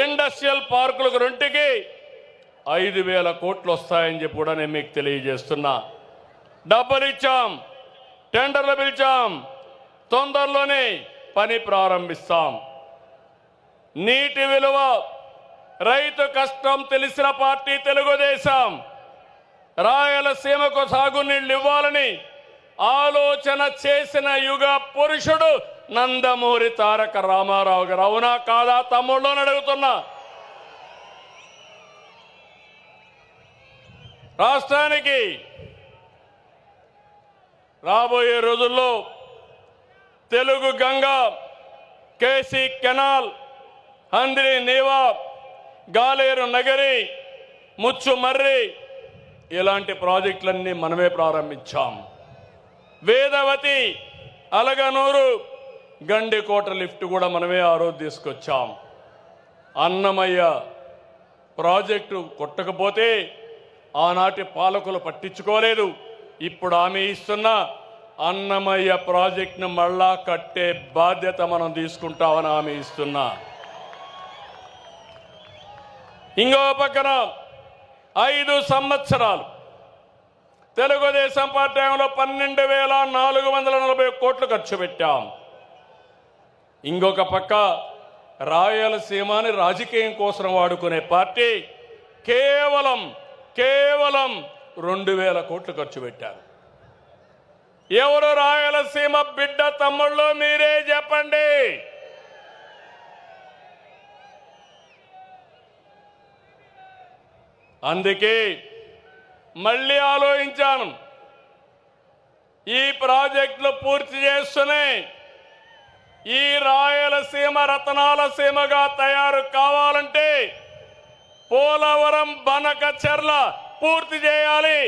ఇండస్ట్రియల్ పార్కులకు రెంటికి 5,000 కోట్లు వస్తాయని చెప్పి కూడా నేను మీకు తెలియజేస్తున్నా. డబ్బులు ఇచ్చాం, టెండర్లు పిలిచాం, తొందరలోనే పని ప్రారంభిస్తాం. నీటి విలువ, రైతు కష్టం తెలిసిన పార్టీ తెలుగుదేశం. రాయలసీమకు సాగునీళ్లు ఇవ్వాలని ఆలోచన చేసిన యుగ పురుషుడు నందమూరి తారక రామారావు గారు. అవునా కాదా తమ్ముళ్ళు అని అడుగుతున్నా. రాష్ట్రానికి రాబోయే రోజుల్లో తెలుగు గంగ, కేసీ కెనాల్, హంద్రి నీవా, గాలేరు నగరి, ముచ్చుమర్రి ఇలాంటి ప్రాజెక్టులన్నీ మనమే ప్రారంభించాం. వేదవతి, అలగనూరు, గండికోట లిఫ్ట్ కూడా మనమే ఆ రోజు తీసుకొచ్చాం. అన్నమయ్య ప్రాజెక్టు కొట్టకపోతే ఆనాటి పాలకులు పట్టించుకోలేదు. ఇప్పుడు హామీ ఇస్తున్న అన్నమయ్య ప్రాజెక్టును మళ్ళా కట్టే బాధ్యత మనం తీసుకుంటామని హామీ ఇస్తున్నా. ఇంకో పక్కన 5 సంవత్సరాలు తెలుగుదేశం పార్టీ హయాంలో 12,440 కోట్లు ఖర్చు పెట్టాం. ఇంకొక పక్క రాయలసీమని రాజకీయం కోసం వాడుకునే పార్టీ కేవలం 2,000 కోట్లు ఖర్చు పెట్టారు. ఎవరు రాయలసీమ బిడ్డ తమ్ముళ్ళు మీరే చెప్పండి. అందుకే మళ్ళీ ఆలోచించాను. ఈ ప్రాజెక్టులు పూర్తి చేస్తూనే ఈ రాయలసీమ రతనాల సీమగా తయారు కావాలంటే పోలవరం, బనకచెర్ల పూర్తి చేయాలి.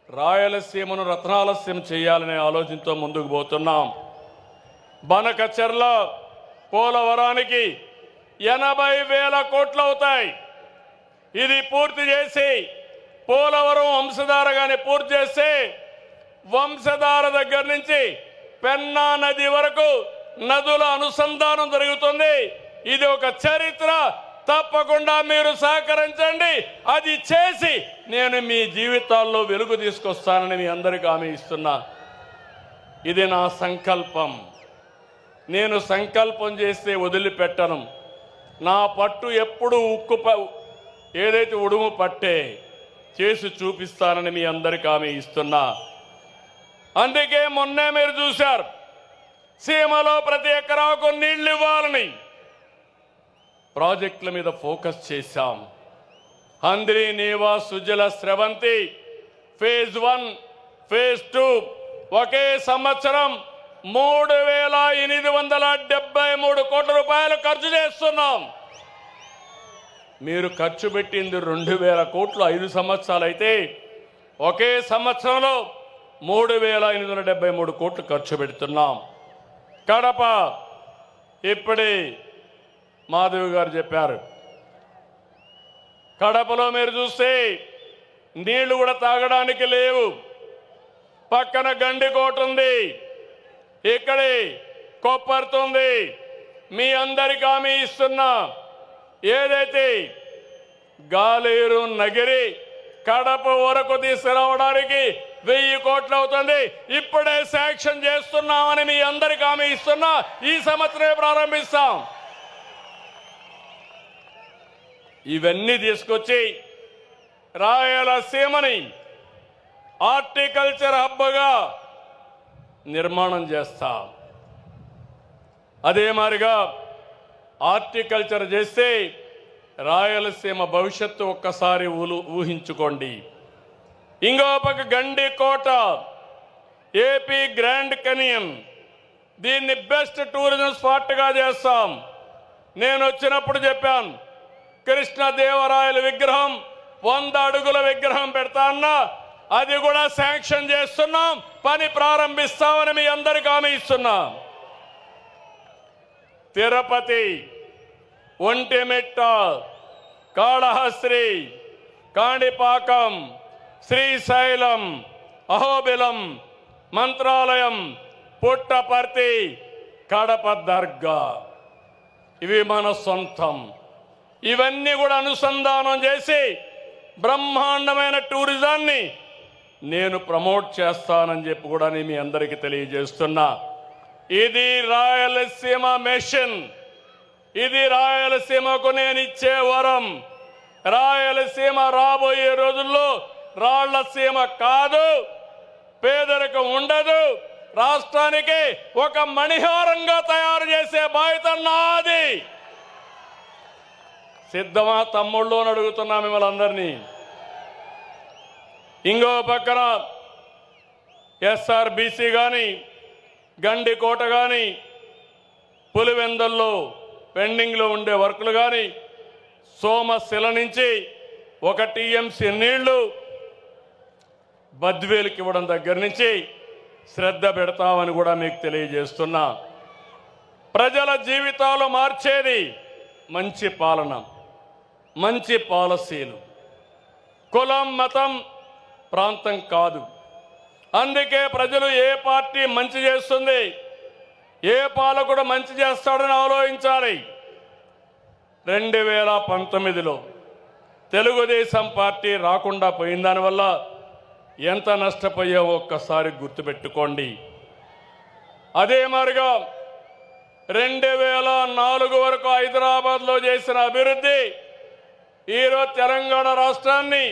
రాయలసీమను రతనాల సీమ చేయాలనే ఆలోచనతో ముందుకు పోతున్నాం. బనకచెర్ల, పోలవరానికి 80,000 కోట్లు అవుతాయి. ఇది పూర్తి చేసి పోలవరం వంశధారగానే పూర్తి చేస్తే వంశధార దగ్గర నుంచి పెన్నా నది వరకు నదుల అనుసంధానం జరుగుతుంది. ఇది ఒక చరిత్ర. తప్పకుండా మీరు సహకరించండి. అది చేసి నేను మీ జీవితాల్లో వెలుగు తీసుకొస్తానని మీ అందరికీ హామీ ఇస్తున్నా. ఇది నా సంకల్పం. నేను సంకల్పం చేస్తే వదిలిపెట్టను. నా పట్టు ఎప్పుడు ఏదైతే ఉడుము పట్టే చేసి చూపిస్తానని మీ అందరికీ హామీ ఇస్తున్నా. అందుకే మొన్నే మీరు చూశారు, సీమలో ప్రతి ఎకరాకు నీళ్లు ఇవ్వాలని ప్రాజెక్టుల మీద ఫోకస్ చేశాం. హంద్రి నీవా, సుజల, స్రవంతి ఫేజ్ 1, ఫేజ్ 2 ఒకే సంవత్సరం 3,873 కోట్ల రూపాయలు ఖర్చు చేస్తున్నాం. మీరు ఖర్చు పెట్టింది 2,000 కోట్లు 5 సంవత్సరాలు అయితే ఒకే సంవత్సరంలో 3,873 కోట్లు ఖర్చు పెడుతున్నాం. కడప ఇప్పుడే మాధవి గారు చెప్పారు. కడపలో మీరు చూస్తే నీళ్లు కూడా తాగడానికి లేవు. పక్కన గండికోట ఉంది, ఇక్కడే కొప్పర్తుంది. మీ అందరికీ హామీ ఇస్తున్నా, ఏదైతే గాలేరు నగిరి కడప వరకు తీసుకురావడానికి 1000 కోట్లు అవుతుంది. ఇప్పుడే శాంక్షన్ చేస్తున్నామని మీ అందరికీ హామీ ఇస్తున్నా. ఈ సంవత్సరమే ప్రారంభిస్తాం. ఇవన్నీ తీసుకొచ్చి రాయలసీమని హార్టికల్చర్ హబ్గా నిర్మాణం చేస్తాం. అదే మాదిరిగా హార్టికల్చర్ చేస్తే రాయలసీమ భవిష్యత్తు ఒక్కసారి ఊహించుకోండి. ఇంకో పక్క గండికోట, ఏపీ గ్రాండ్ కెనియన్, దీన్ని బెస్ట్ టూరిజం స్పాట్గా చేస్తాం. నేను వచ్చినప్పుడు చెప్పాను, కృష్ణదేవరాయల విగ్రహం 100 అడుగుల విగ్రహం పెడతాన్నా, అది కూడా శాంక్షన్ చేస్తున్నాం. పని ప్రారంభిస్తామని మీ అందరికీ హామీ ఇస్తున్నాం. తిరుపతి, ఒంటిమిట్ట, కాళహస్త్రి, కాణిపాకం, శ్రీశైలం, అహోబిలం, మంత్రాలయం, పుట్టపర్తి, కడప దర్గా ఇవి మన సొంతం. ఇవన్నీ కూడా అనుసంధానం చేసి బ్రహ్మాండమైన టూరిజాన్ని నేను ప్రమోట్ చేస్తానని చెప్పి కూడా నేను మీ అందరికీ తెలియజేస్తున్నా. ఇది రాయలసీమ మిషన్. ఇది రాయలసీమకు నేను ఇచ్చే వరం. రాయలసీమ రాబోయే రోజుల్లో రాళ్లసీమ కాదు, పేదరికం ఉండదు, రాష్ట్రానికి ఒక మణిహారంగా తయారు చేసే బాధ్యత నాది. సిద్ధమా తమ్ముళ్ళు అని అడుగుతున్నా మిమ్మల్ని అందరినీ. ఇంకో పక్కన ఎస్ఆర్బీసీ కానీ, గండికోట కానీ, పులివెందల్లో పెండింగ్లో ఉండే వర్కులు కానీ, సోమశిల నుంచి 1 టీఎంసీ నీళ్లు బద్వేలుకి ఇవ్వడం దగ్గర నుంచి శ్రద్ధ పెడతామని కూడా మీకు తెలియజేస్తున్నా. ప్రజల జీవితాలు మార్చేది మంచి పాలన, మంచి పాలసీలు. కులం, మతం, ప్రాంతం కాదు. అందుకే ప్రజలు ఏ పార్టీ మంచి చేస్తుంది, ఏ పాలకుడు మంచి చేస్తాడని ఆలోచించాలి. 2019లో తెలుగుదేశం పార్టీ రాకుండా పోయిన దానివల్ల ఎంత నష్టపోయావో ఒక్కసారి గుర్తుపెట్టుకోండి. అదే మాదిరిగా 2004 వరకు హైదరాబాద్లో చేసిన అభివృద్ధి ఈరోజు తెలంగాణ రాష్ట్రాన్ని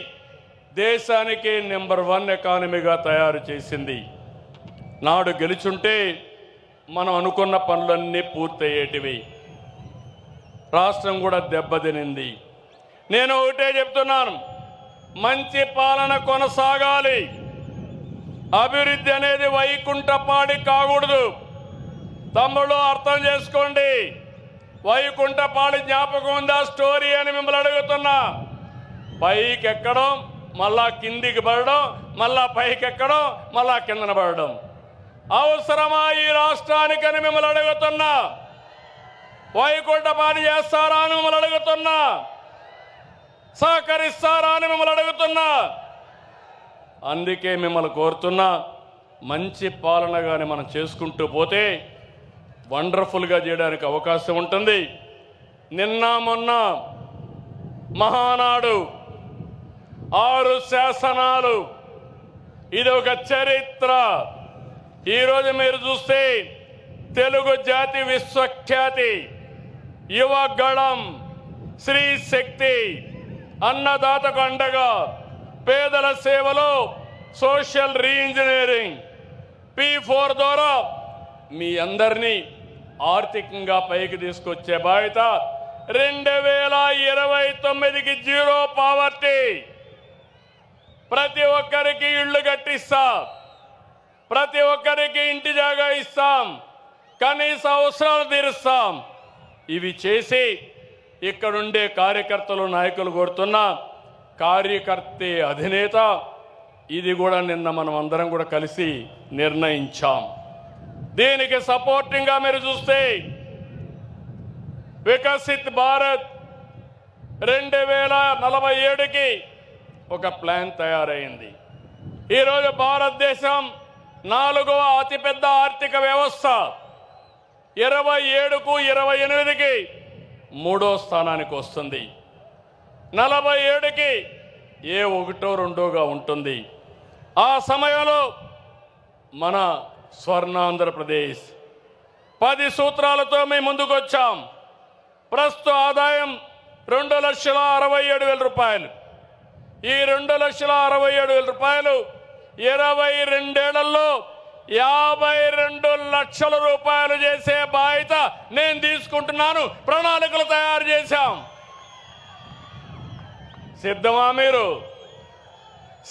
దేశానికి నెంబర్ 1 ఎకానమీగా తయారు చేసింది. నాడు గెలుచుంటే మనం అనుకున్న పనులన్నీ పూర్తయ్యేటివి. రాష్ట్రం కూడా దెబ్బతినింది. నేను ఒకటే చెప్తున్నాను, మంచి పాలన కొనసాగాలి. అభివృద్ధి అనేది వైకుంఠపాడి కాకూడదు. తమ్ముళ్ళు అర్థం చేసుకోండి. వైకుంఠపాడి జ్ఞాపకం ఉందా స్టోరీ అని మిమ్మల్ని అడుగుతున్నా. పైకి ఎక్కడం, మళ్ళా కిందికి పడడం, మళ్ళా పైకి ఎక్కడం, మళ్ళా కిందన పడడం అవసరమా ఈ రాష్ట్రానికని మిమ్మల్ని అడుగుతున్నా. వైకుంఠపాడి చేస్తారా అని మిమ్మల్ని అడుగుతున్నా. సహకరిస్తారా అని మిమ్మల్ని అడుగుతున్నా. అందుకే మిమ్మల్ని కోరుతున్నా, మంచి పాలన కానీ మనం చేసుకుంటూ పోతే వండర్ఫుల్గా చేయడానికి అవకాశం ఉంటుంది. నిన్న మొన్న మహానాడు 6 శాసనాలు, ఇది ఒక చరిత్ర. ఈరోజు మీరు చూస్తే తెలుగు జాతి విశ్వఖ్యాతి, యువగళం, స్త్రీ శక్తి, అన్నదాతకు అండగా, పేదల సేవలో సోషల్ రీఇంజనీరింగ్, P4 ద్వారా మీ అందరినీ ఆర్థికంగా పైకి తీసుకొచ్చే బాధ్యత. 2029కి జీరో పావర్టీ, ప్రతి ఒక్కరికి ఇళ్ళు కట్టిస్తాం, ప్రతి ఒక్కరికి ఇంటి జాగా ఇస్తాం, కనీస అవసరాలు తీరుస్తాం. ఇవి చేసి ఇక్కడుండే కార్యకర్తలు, నాయకులు కోరుతున్నా, కార్యకర్తే అధినేత. ఇది కూడా నిన్న మనం అందరం కూడా కలిసి నిర్ణయించాం. దీనికి సపోర్టింగ్గా మీరు చూస్తే వికసిత్ భారత్ 2047కి ఒక ప్లాన్ తయారైంది. ఈరోజు భారతదేశం 4వ అతిపెద్ద ఆర్థిక వ్యవస్థ. 27కు 28కి 3వ స్థానానికి వస్తుంది. 47కి ఏ 1, 2గా ఉంటుంది. ఆ సమయంలో మన స్వర్ణాంధ్రప్రదేశ్ 10 సూత్రాలతో మేము ముందుకు వచ్చాం. ప్రస్తుత ఆదాయం 2,67,000 రూపాయలు. ఈ 2,67,000 రూపాయలు 22 ఏళ్లలో 52 లక్షల రూపాయలు చేసే బాధ్యత నేను తీసుకుంటున్నాను. ప్రణాళికలు తయారు చేశాం. సిద్ధమా మీరు?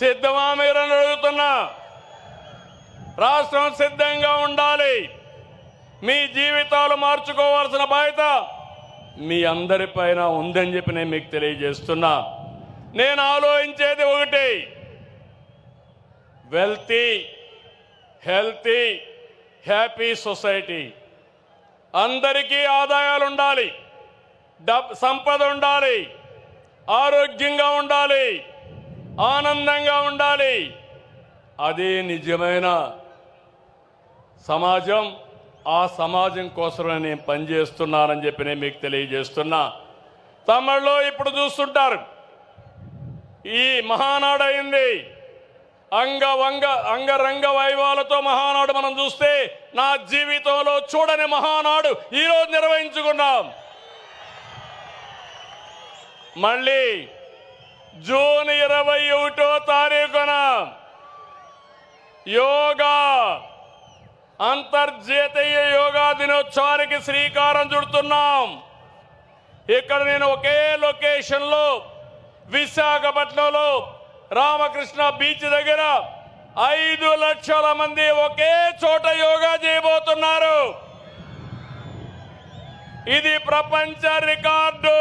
సిద్ధమా మీరు అని అడుగుతున్నా. రాష్ట్రం సిద్ధంగా ఉండాలి. మీ జీవితాలు మార్చుకోవాల్సిన బాధ్యత మీ అందరిపైన ఉందని చెప్పి నేను మీకు తెలియజేస్తున్నా. నేను ఆలోచించేది ఒకటి, వెల్తీ, హెల్తీ, హ్యాపీ సొసైటీ. అందరికీ ఆదాయాలు ఉండాలి, సంపద ఉండాలి, ఆరోగ్యంగా ఉండాలి, ఆనందంగా ఉండాలి. అదే నిజమైన సమాజం. ఆ సమాజం కోసమే నేను పనిచేస్తున్నానని చెప్పి నేను మీకు తెలియజేస్తున్నా. తమిళలో ఇప్పుడు చూస్తుంటారు, ఈ మహానాడు అయింది. అంగరంగ వైభవాలతో మహానాడు మనం చూస్తే, నా జీవితంలో చూడని మహానాడు ఈరోజు నిర్వహించుకున్నాం. మళ్ళీ జూన్ 21వ తారీఖున యోగా, అంతర్జాతీయ యోగా దినోత్సవానికి శ్రీకారం చుడుతున్నాం. ఇక్కడ నేను ఒకే లొకేషన్లో విశాఖపట్నంలో రామకృష్ణ బీచ్ దగ్గర 5 లక్షల మంది ఒకే చోట యోగా చేయబోతున్నారు. ఇది ప్రపంచ రికార్డు.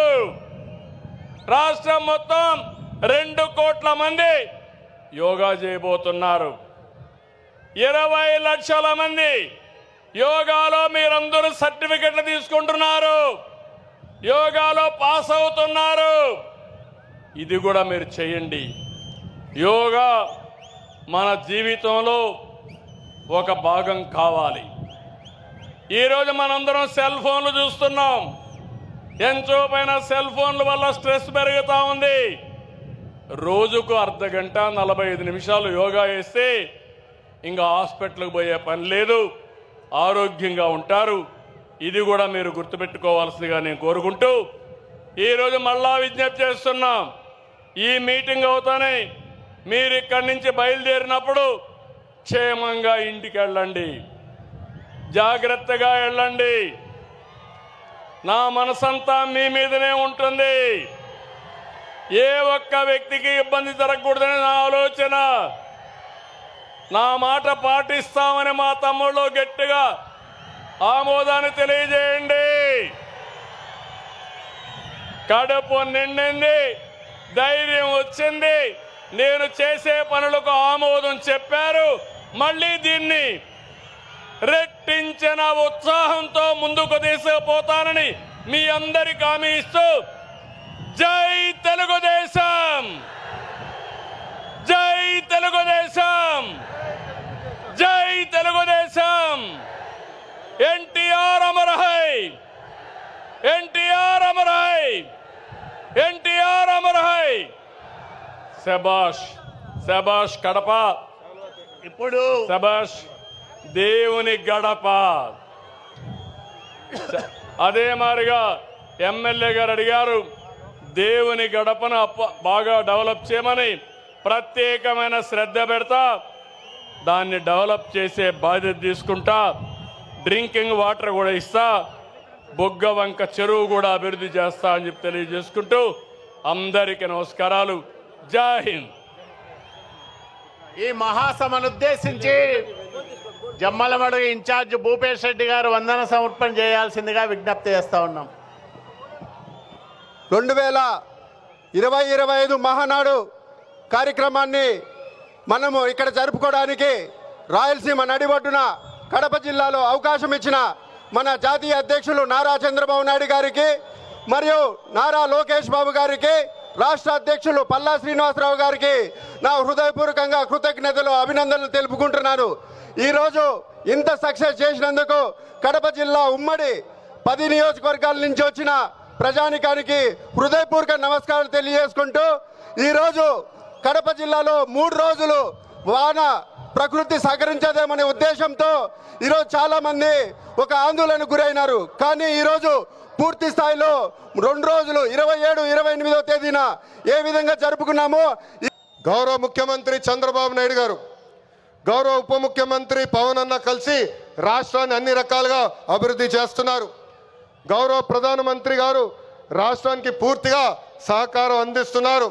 రాష్ట్రం మొత్తం 2 కోట్ల మంది యోగా చేయబోతున్నారు. 20 లక్షల మంది యోగాలో మీరందరూ సర్టిఫికెట్లు తీసుకుంటున్నారు, యోగాలో పాస్ అవుతున్నారు. ఇది కూడా మీరు చేయండి. యోగా మన జీవితంలో ఒక భాగం కావాలి. ఈరోజు మనందరం సెల్ ఫోన్లు చూస్తున్నాం. ఎంతో పైన సెల్ ఫోన్ల వల్ల స్ట్రెస్ పెరుగుతూ ఉంది. రోజుకు అర్ధ గంట 45 నిమిషాలు యోగా చేస్తే ఇంకా హాస్పిటల్కి పోయే పని లేదు, ఆరోగ్యంగా ఉంటారు. ఇది కూడా మీరు గుర్తుపెట్టుకోవాల్సిందిగా నేను కోరుకుంటూ ఈరోజు మళ్ళా విజ్ఞప్తి చేస్తున్నాం. ఈ మీటింగ్ అవుతానే మీరు ఇక్కడి నుంచి బయలుదేరినప్పుడు క్షేమంగా ఇంటికి వెళ్ళండి, జాగ్రత్తగా వెళ్ళండి. నా మనసంతా మీ మీదనే ఉంటుంది. ఏ ఒక్క వ్యక్తికి ఇబ్బంది జరగకూడదని నా ఆలోచన. నా మాట పాటిస్తామని మా తమ్ముళ్ళు గట్టిగా ఆమోదాన్ని తెలియజేయండి. కడుపు నిండింది, ధైర్యం వచ్చింది, నేను చేసే పనులకు ఆమోదం చెప్పారు. మళ్ళీ దీన్ని రెట్టించిన ఉత్సాహంతో ముందుకు తీసుకుపోతానని మీ అందరికీ హామీ ఇస్తూ జై తెలుగుదేశం, జై తెలుగుదేశం, జై Telugu Desam. NTR Amar high, NTR Amar high, NTR Amar high. శబాష్ శబాష్ కడప, ఇప్పుడు శబాష్ దేవుని గడప. అదే మాదిరిగా ఎమ్మెల్యే గారు అడిగారు, దేవుని గడపను బాగా డెవలప్ చేయమని ప్రత్యేకమైన శ్రద్ధ పెడతా, దాన్ని డెవలప్ చేసే బాధ్యత తీసుకుంటా, డ్రింకింగ్ వాటర్ కూడా ఇస్తా, బొగ్గవంక చెరువు కూడా అభివృద్ధి చేస్తా అని చెప్పి తెలియజేసుకుంటూ అందరికీ నమస్కారాలు. జై హింద్. ఈ మహాసభను ఉద్దేశించి జమ్మలమడుగు ఇన్ఛార్జ్ భూపేష్ రెడ్డి గారు వందన సమర్పణ చేయాల్సిందిగా విజ్ఞప్తి చేస్తా ఉన్నాం. 2020-25 మహానాడు కార్యక్రమాన్ని మనము ఇక్కడ జరుపుకోవడానికి రాయలసీమ నడిబొడ్డున కడప జిల్లాలో అవకాశం ఇచ్చిన మన జాతీయ అధ్యక్షులు నారా చంద్రబాబు నాయుడు గారికి మరియు నారా లోకేష్ బాబు గారికి, రాష్ట్ర అధ్యక్షులు పల్లా శ్రీనివాసరావు గారికి నా హృదయపూర్వకంగా కృతజ్ఞతలు, అభినందనలు తెలుపుకుంటున్నాను. ఈరోజు ఇంత సక్సెస్ చేసినందుకు కడప జిల్లా ఉమ్మడి 10 నియోజకవర్గాల నుంచి వచ్చిన ప్రజానికానికి హృదయపూర్వక నమస్కారాలు తెలియజేసుకుంటూ, ఈరోజు కడప జిల్లాలో 3 రోజులు వాన ప్రకృతి సహకరించదేమనే ఉద్దేశంతో ఈరోజు చాలామంది ఒక ఆందోళనకు గురైనారు. కానీ ఈరోజు పూర్తి స్థాయిలో 2 రోజులు 27, 28వ తేదీన ఏ విధంగా జరుపుకున్నామో, గౌరవ ముఖ్యమంత్రి చంద్రబాబు నాయుడు గారు, గౌరవ ఉప ముఖ్యమంత్రి పవన్ అన్న కలిసి రాష్ట్రాన్ని అన్ని రకాలుగా అభివృద్ధి చేస్తున్నారు. గౌరవ ప్రధానమంత్రి గారు రాష్ట్రానికి పూర్తిగా సహకారం అందిస్తున్నారు.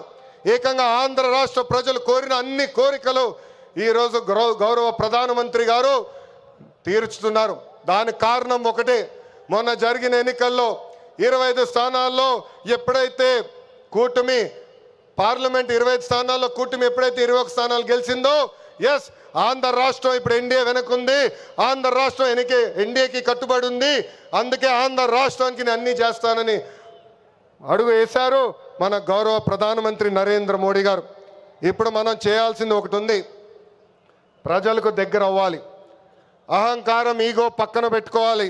ఏకంగా ఆంధ్ర రాష్ట్ర ప్రజలు కోరిన అన్ని కోరికలు ఈరోజు గౌరవ ప్రధానమంత్రి గారు తీర్చుతున్నారు. దానికి కారణం ఒకటే, మొన్న జరిగిన ఎన్నికల్లో 25 స్థానాల్లో ఎప్పుడైతే కూటమి పార్లమెంట్ 25 స్థానాల్లో కూటమి ఎప్పుడైతే 21 స్థానాలు గెలిచిందో, ఎస్ ఆంధ్ర రాష్ట్రం ఇప్పుడు ఎన్డీఏ వెనకుంది, ఆంధ్ర రాష్ట్రం ఎన్డీఏకి కట్టుబడి ఉంది. అందుకే ఆంధ్ర రాష్ట్రానికి నేను అన్నీ చేస్తానని అడుగు వేశారు మన గౌరవ ప్రధానమంత్రి నరేంద్ర మోడీ గారు. ఇప్పుడు మనం చేయాల్సింది ఒకటి ఉంది, ప్రజలకు దగ్గర అవ్వాలి. అహంకారం, ఈగో పక్కన పెట్టుకోవాలి.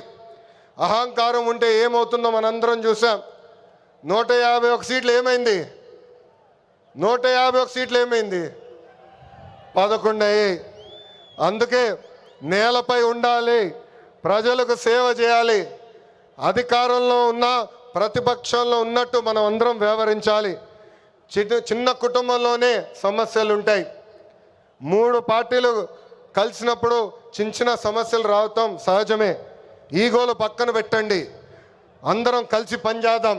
అహంకారం ఉంటే ఏమవుతుందో మనందరం చూసాం. 151 సీట్లు ఏమైంది? 151 సీట్లు ఏమైంది? 11 అయ్యాయి. అందుకే నేలపై ఉండాలి, ప్రజలకు సేవ చేయాలి. అధికారంలో ఉన్న ప్రతిపక్షంలో ఉన్నట్టు మనం అందరం వ్యవహరించాలి. చిన్న కుటుంబంలోనే సమస్యలు ఉంటాయి. 3 పార్టీలు కలిసినప్పుడు చిన్న సమస్యలు రావటం సహజమే. ఈగోలు పక్కన పెట్టండి, అందరం కలిసి పనిచేద్దాం.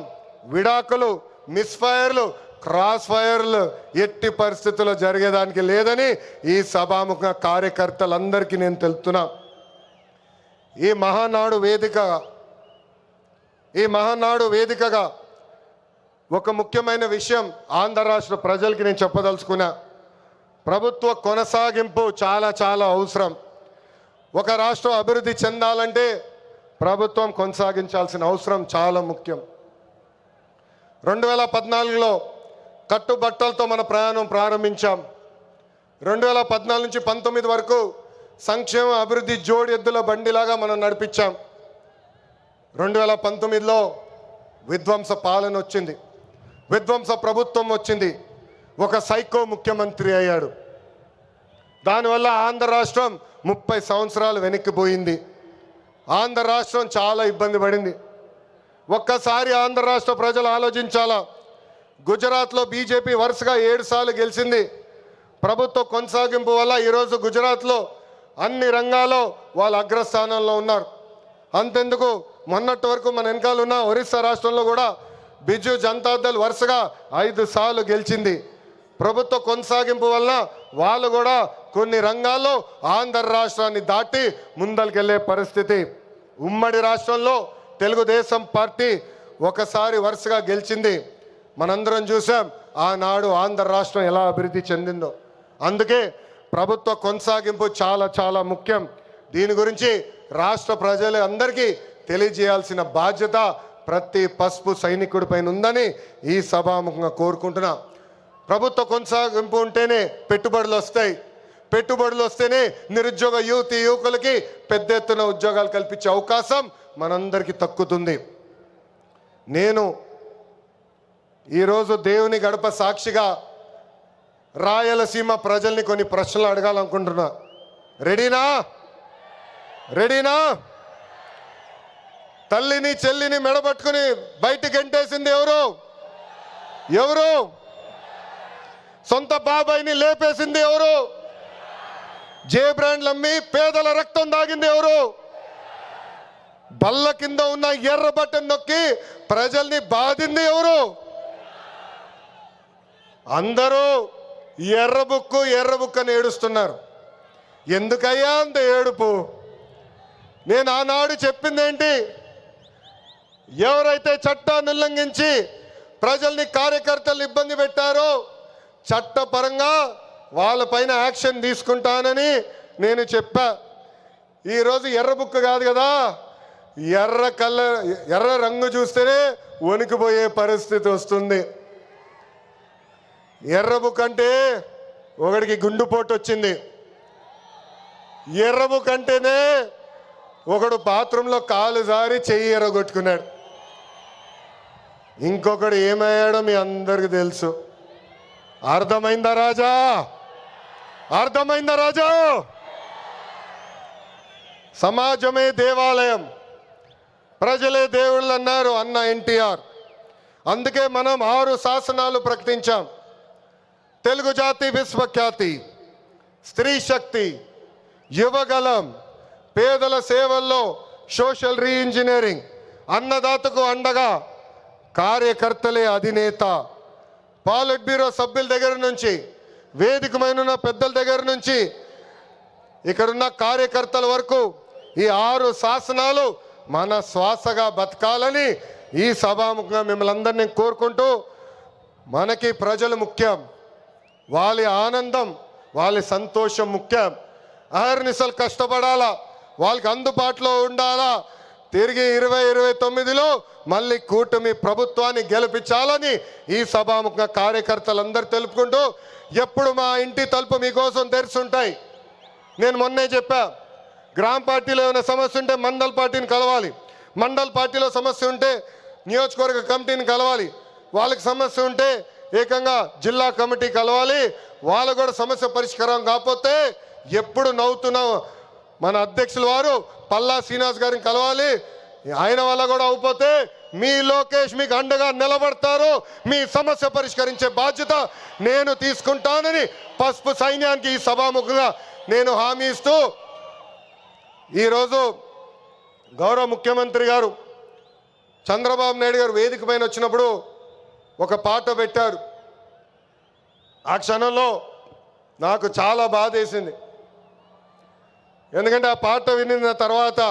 విడాకులు, మిస్ఫైర్లు, క్రాస్ ఫైర్లు ఎట్టి పరిస్థితుల్లో జరిగేదానికి లేదని ఈ సభాముఖ కార్యకర్తలందరికీ నేను తెలుపుతున్నా. ఈ మహానాడు వేదికగా ఒక ముఖ్యమైన విషయం ఆంధ్ర రాష్ట్ర ప్రజలకి నేను చెప్పదలుచుకున్నా. ప్రభుత్వ కొనసాగింపు చాలా చాలా అవసరం. ఒక రాష్ట్రం అభివృద్ధి చెందాలంటే ప్రభుత్వం కొనసాగించాల్సిన అవసరం చాలా ముఖ్యం. 2014లో కట్టుబట్టలతో మన ప్రయాణం ప్రారంభించాం. 2014 నుంచి 19 వరకు సంక్షేమ అభివృద్ధి జోడి ఎద్దుల బండిలాగా మనం నడిపించాం. 2019లో విధ్వంస పాలన వచ్చింది, విధ్వంస ప్రభుత్వం వచ్చింది, ఒక సైకో ముఖ్యమంత్రి అయ్యాడు. దానివల్ల ఆంధ్ర రాష్ట్రం 30 సంవత్సరాలు వెనక్కిపోయింది. ఆంధ్ర రాష్ట్రం చాలా ఇబ్బంది పడింది. ఒక్కసారి ఆంధ్ర రాష్ట్ర ప్రజలు ఆలోచించాలా. గుజరాత్లో బీజేపీ వరుసగా 7 సార్లు గెలిచింది. ప్రభుత్వ కొనసాగింపు వల్ల ఈరోజు గుజరాత్లో అన్ని రంగాల్లో వాళ్ళు అగ్రస్థానంలో ఉన్నారు. అంతెందుకు, మొన్నటి వరకు మన వెనకాల ఉన్న ఒరిస్సా రాష్ట్రంలో కూడా బిజు జనతాదళ్ వరుసగా 5 సార్లు గెలిచింది. ప్రభుత్వ కొనసాగింపు వలన వాళ్ళు కూడా కొన్ని రంగాల్లో ఆంధ్ర రాష్ట్రాన్ని దాటి ముందరికెళ్ళే పరిస్థితి. ఉమ్మడి రాష్ట్రంలో తెలుగుదేశం పార్టీ ఒకసారి వరుసగా గెలిచింది. మనందరం చూసాం ఆనాడు ఆంధ్ర రాష్ట్రం ఎలా అభివృద్ధి చెందిందో. అందుకే ప్రభుత్వ కొనసాగింపు చాలా చాలా ముఖ్యం. దీని గురించి రాష్ట్ర ప్రజలు అందరికీ తెలియజేయాల్సిన బాధ్యత ప్రతి పసుపు సైనికుడి పైన ఉందని ఈ సభాముఖంగా కోరుకుంటున్నా. ప్రభుత్వ కొనసాగింపు ఉంటేనే పెట్టుబడులు వస్తాయి. పెట్టుబడులు వస్తేనే నిరుద్యోగ యువకులకి పెద్ద ఎత్తున ఉద్యోగాలు కల్పించే అవకాశం మనందరికీ దక్కుతుంది. నేను ఈరోజు దేవుని గడప సాక్షిగా రాయలసీమ ప్రజల్ని కొన్ని ప్రశ్నలు అడగాలనుకుంటున్నా. రెడీనా? తల్లిని చెల్లిని మెడబట్టుకుని బయటికి గెంటేసింది ఎవరు? సొంత బాబాయిని లేపేసింది ఎవరు? జే బ్రాండ్లు అమ్మి పేదల రక్తం దాగింది ఎవరు? బల్ల కింద ఉన్న ఎర్ర బటన్ నొక్కి ప్రజల్ని బాధింది ఎవరు? అందరూ ఎర్ర బుక్కు అని ఏడుస్తున్నారు. ఎందుకయ్యా అంత ఏడుపు? నేను ఆనాడు చెప్పింది ఏంటి? ఎవరైతే చట్టాన్ని ఉల్లంఘించి ప్రజల్ని కార్యకర్తలు ఇబ్బంది పెట్టారో చట్టపరంగా వాళ్ళపైన యాక్షన్ తీసుకుంటానని నేను చెప్పా. ఈరోజు ఎర్ర బుక్ కాదు కదా, ఎర్ర రంగు చూస్తేనే వణికిపోయే పరిస్థితి వస్తుంది. ఎర్ర బుక్ అంటే ఒకడికి గుండుపోటు వచ్చింది. ఎర్ర బుక్ అంటేనే ఒకడు బాత్రూంలో కాలు జారి చెయ్యి ఎర్రగొట్టుకున్నాడు. ఇంకొకడు ఏమయ్యాడో మీ అందరికి తెలుసు. అర్థమైందా రాజా? సమాజమే దేవాలయం, ప్రజలే దేవుళ్ళు అన్నారు అన్న ఎన్టీఆర్. అందుకే మనం 6 శాసనాలు ప్రకటించాం. తెలుగు జాతి విశ్వఖ్యాతి, స్త్రీ శక్తి, యువగలం, పేదల సేవల్లో సోషల్ రీఇంజనీరింగ్, అన్నదాతకు అండగా కార్యకర్తలే అధినేత. పాలిట్ బ్యూరో సభ్యుల దగ్గర నుంచి, వేదికమైన పెద్దల దగ్గర నుంచి, ఇక్కడున్న కార్యకర్తల వరకు ఈ 6 శాసనాలు మన శ్వాసగా బతకాలని ఈ సభాముఖంగా మిమ్మల్ని అందరినీ కోరుకుంటూ, మనకి ప్రజలు ముఖ్యం, వాళ్ళ ఆనందం వాళ్ళ సంతోషం ముఖ్యం. అహర్నిశలు కష్టపడాలా, వాళ్ళకి అందుబాటులో ఉండాలా. తిరిగి 2029లో మళ్ళీ కూటమి ప్రభుత్వాన్ని గెలిపించాలని ఈ సభాముఖ కార్యకర్తలందరూ తెలుపుకుంటూ, ఎప్పుడు మా ఇంటి తలుపు మీకోసం తెరుచుంటాయి. నేను మొన్నే చెప్పా, గ్రామ పార్టీలో ఏమైనా సమస్య ఉంటే మండల్ పార్టీని కలవాలి, మండల్ పార్టీలో సమస్య ఉంటే నియోజకవర్గ కమిటీని కలవాలి, వాళ్ళకి సమస్య ఉంటే ఏకంగా జిల్లా కమిటీ కలవాలి. వాళ్ళు కూడా సమస్య పరిష్కారం కాకపోతే ఎప్పుడు నవ్వుతున్నాం మన అధ్యక్షుల వారు పల్లా శ్రీనివాస్ గారిని కలవాలి. ఆయన వల్ల కూడా అయిపోతే మీ లోకేష్ మీకు అండగా నిలబడతారు. మీ సమస్య పరిష్కరించే బాధ్యత నేను తీసుకుంటానని పసుపు సైన్యానికి ఈ సభాముఖంగా నేను హామీ ఇస్తూ, ఈరోజు గౌరవ ముఖ్యమంత్రి గారు చంద్రబాబు నాయుడు గారు వేదిక పైన వచ్చినప్పుడు ఒక పాట పెట్టారు. ఆ క్షణంలో నాకు చాలా బాధేసింది. ఎందుకంటే ఆ పాట వినిన తర్వాత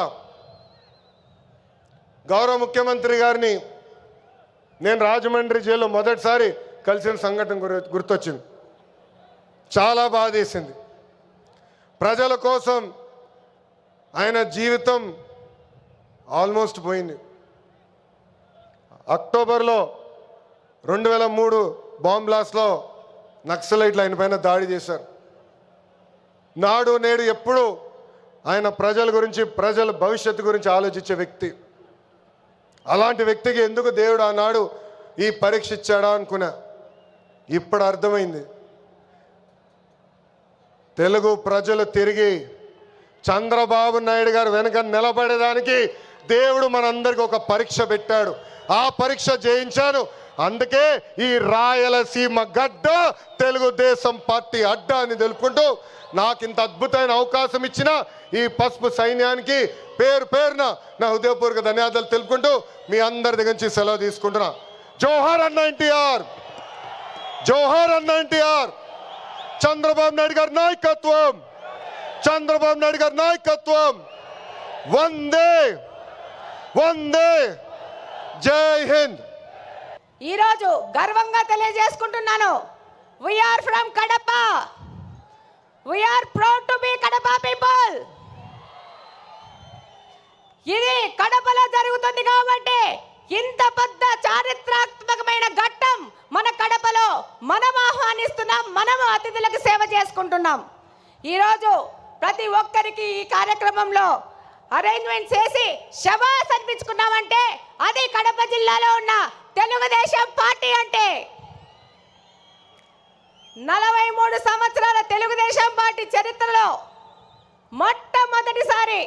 గౌరవ ముఖ్యమంత్రి గారిని నేను రాజమండ్రి జైల్లో మొదటిసారి కలిసిన సంఘటన గుర్తొచ్చింది. చాలా బాధేసింది. ప్రజల కోసం ఆయన జీవితం ఆల్మోస్ట్ పోయింది. అక్టోబర్లో 2003 బాంబ్ బ్లాస్ట్లో నక్సలైట్లు ఆయన పైన దాడి చేశారు. నాడు నేడు ఎప్పుడు ఆయన ప్రజల గురించి, ప్రజల భవిష్యత్తు గురించి ఆలోచించే వ్యక్తి. అలాంటి వ్యక్తికి ఎందుకు దేవుడు ఆనాడు ఈ పరీక్ష ఇచ్చాడా అనుకున్నా. ఇప్పుడు అర్థమైంది. తెలుగు ప్రజలు తిరిగి చంద్రబాబు నాయుడు గారు వెనక నిలబడేదానికి దేవుడు మనందరికి ఒక పరీక్ష పెట్టాడు. ఆ పరీక్ష జయించాను. అందుకే ఈ రాయలసీమ గడ్డ తెలుగుదేశం పార్టీ అడ్డ అని తెలుపుకుంటూ నాకు ఇంత అద్భుతమైన అవకాశం ఇచ్చిన ఈ పసుపు సైన్యానికి పేరు పేరున నా హృదయపూర్వక ధన్యవాదాలు తెలుపుకుంటూ మీ అందరి దగ్గర నుంచి సెలవు తీసుకుంటున్నా. జోహార్ అన్న ఎన్టీఆర్, జోహార్ అన్న ఎన్టీఆర్. చంద్రబాబు నాయుడు గారి నాయకత్వం, చంద్రబాబు నాయుడు గారి నాయకత్వం. వందే వందే, జై హింద్. ఈరోజు గర్వంగా తెలియజేసుకుంటున్నాను, we are from Kadapa, we are proud to be Kadapa people. ఇది కడపలో జరుగుతుంది కాబట్టి ఇంత పెద్ద చారిత్రాత్మకమైన ఘట్టం మన కడపలో మనం ఆహ్వానిస్తున్నాం, మనం అతిథులకు సేవ చేసుకుంటున్నాం. ఈరోజు ప్రతి ఒక్కరికి ఈ కార్యక్రమంలో అరేంజ్మెంట్ చేసి శబాస్ అనిపించుకున్నామంటే అది కడప జిల్లాలో ఉన్న తెలుగుదేశం పార్టీ అంటే. 43 సంవత్సరాల తెలుగుదేశం పార్టీ చరిత్రలో మొట్టమొదటిసారి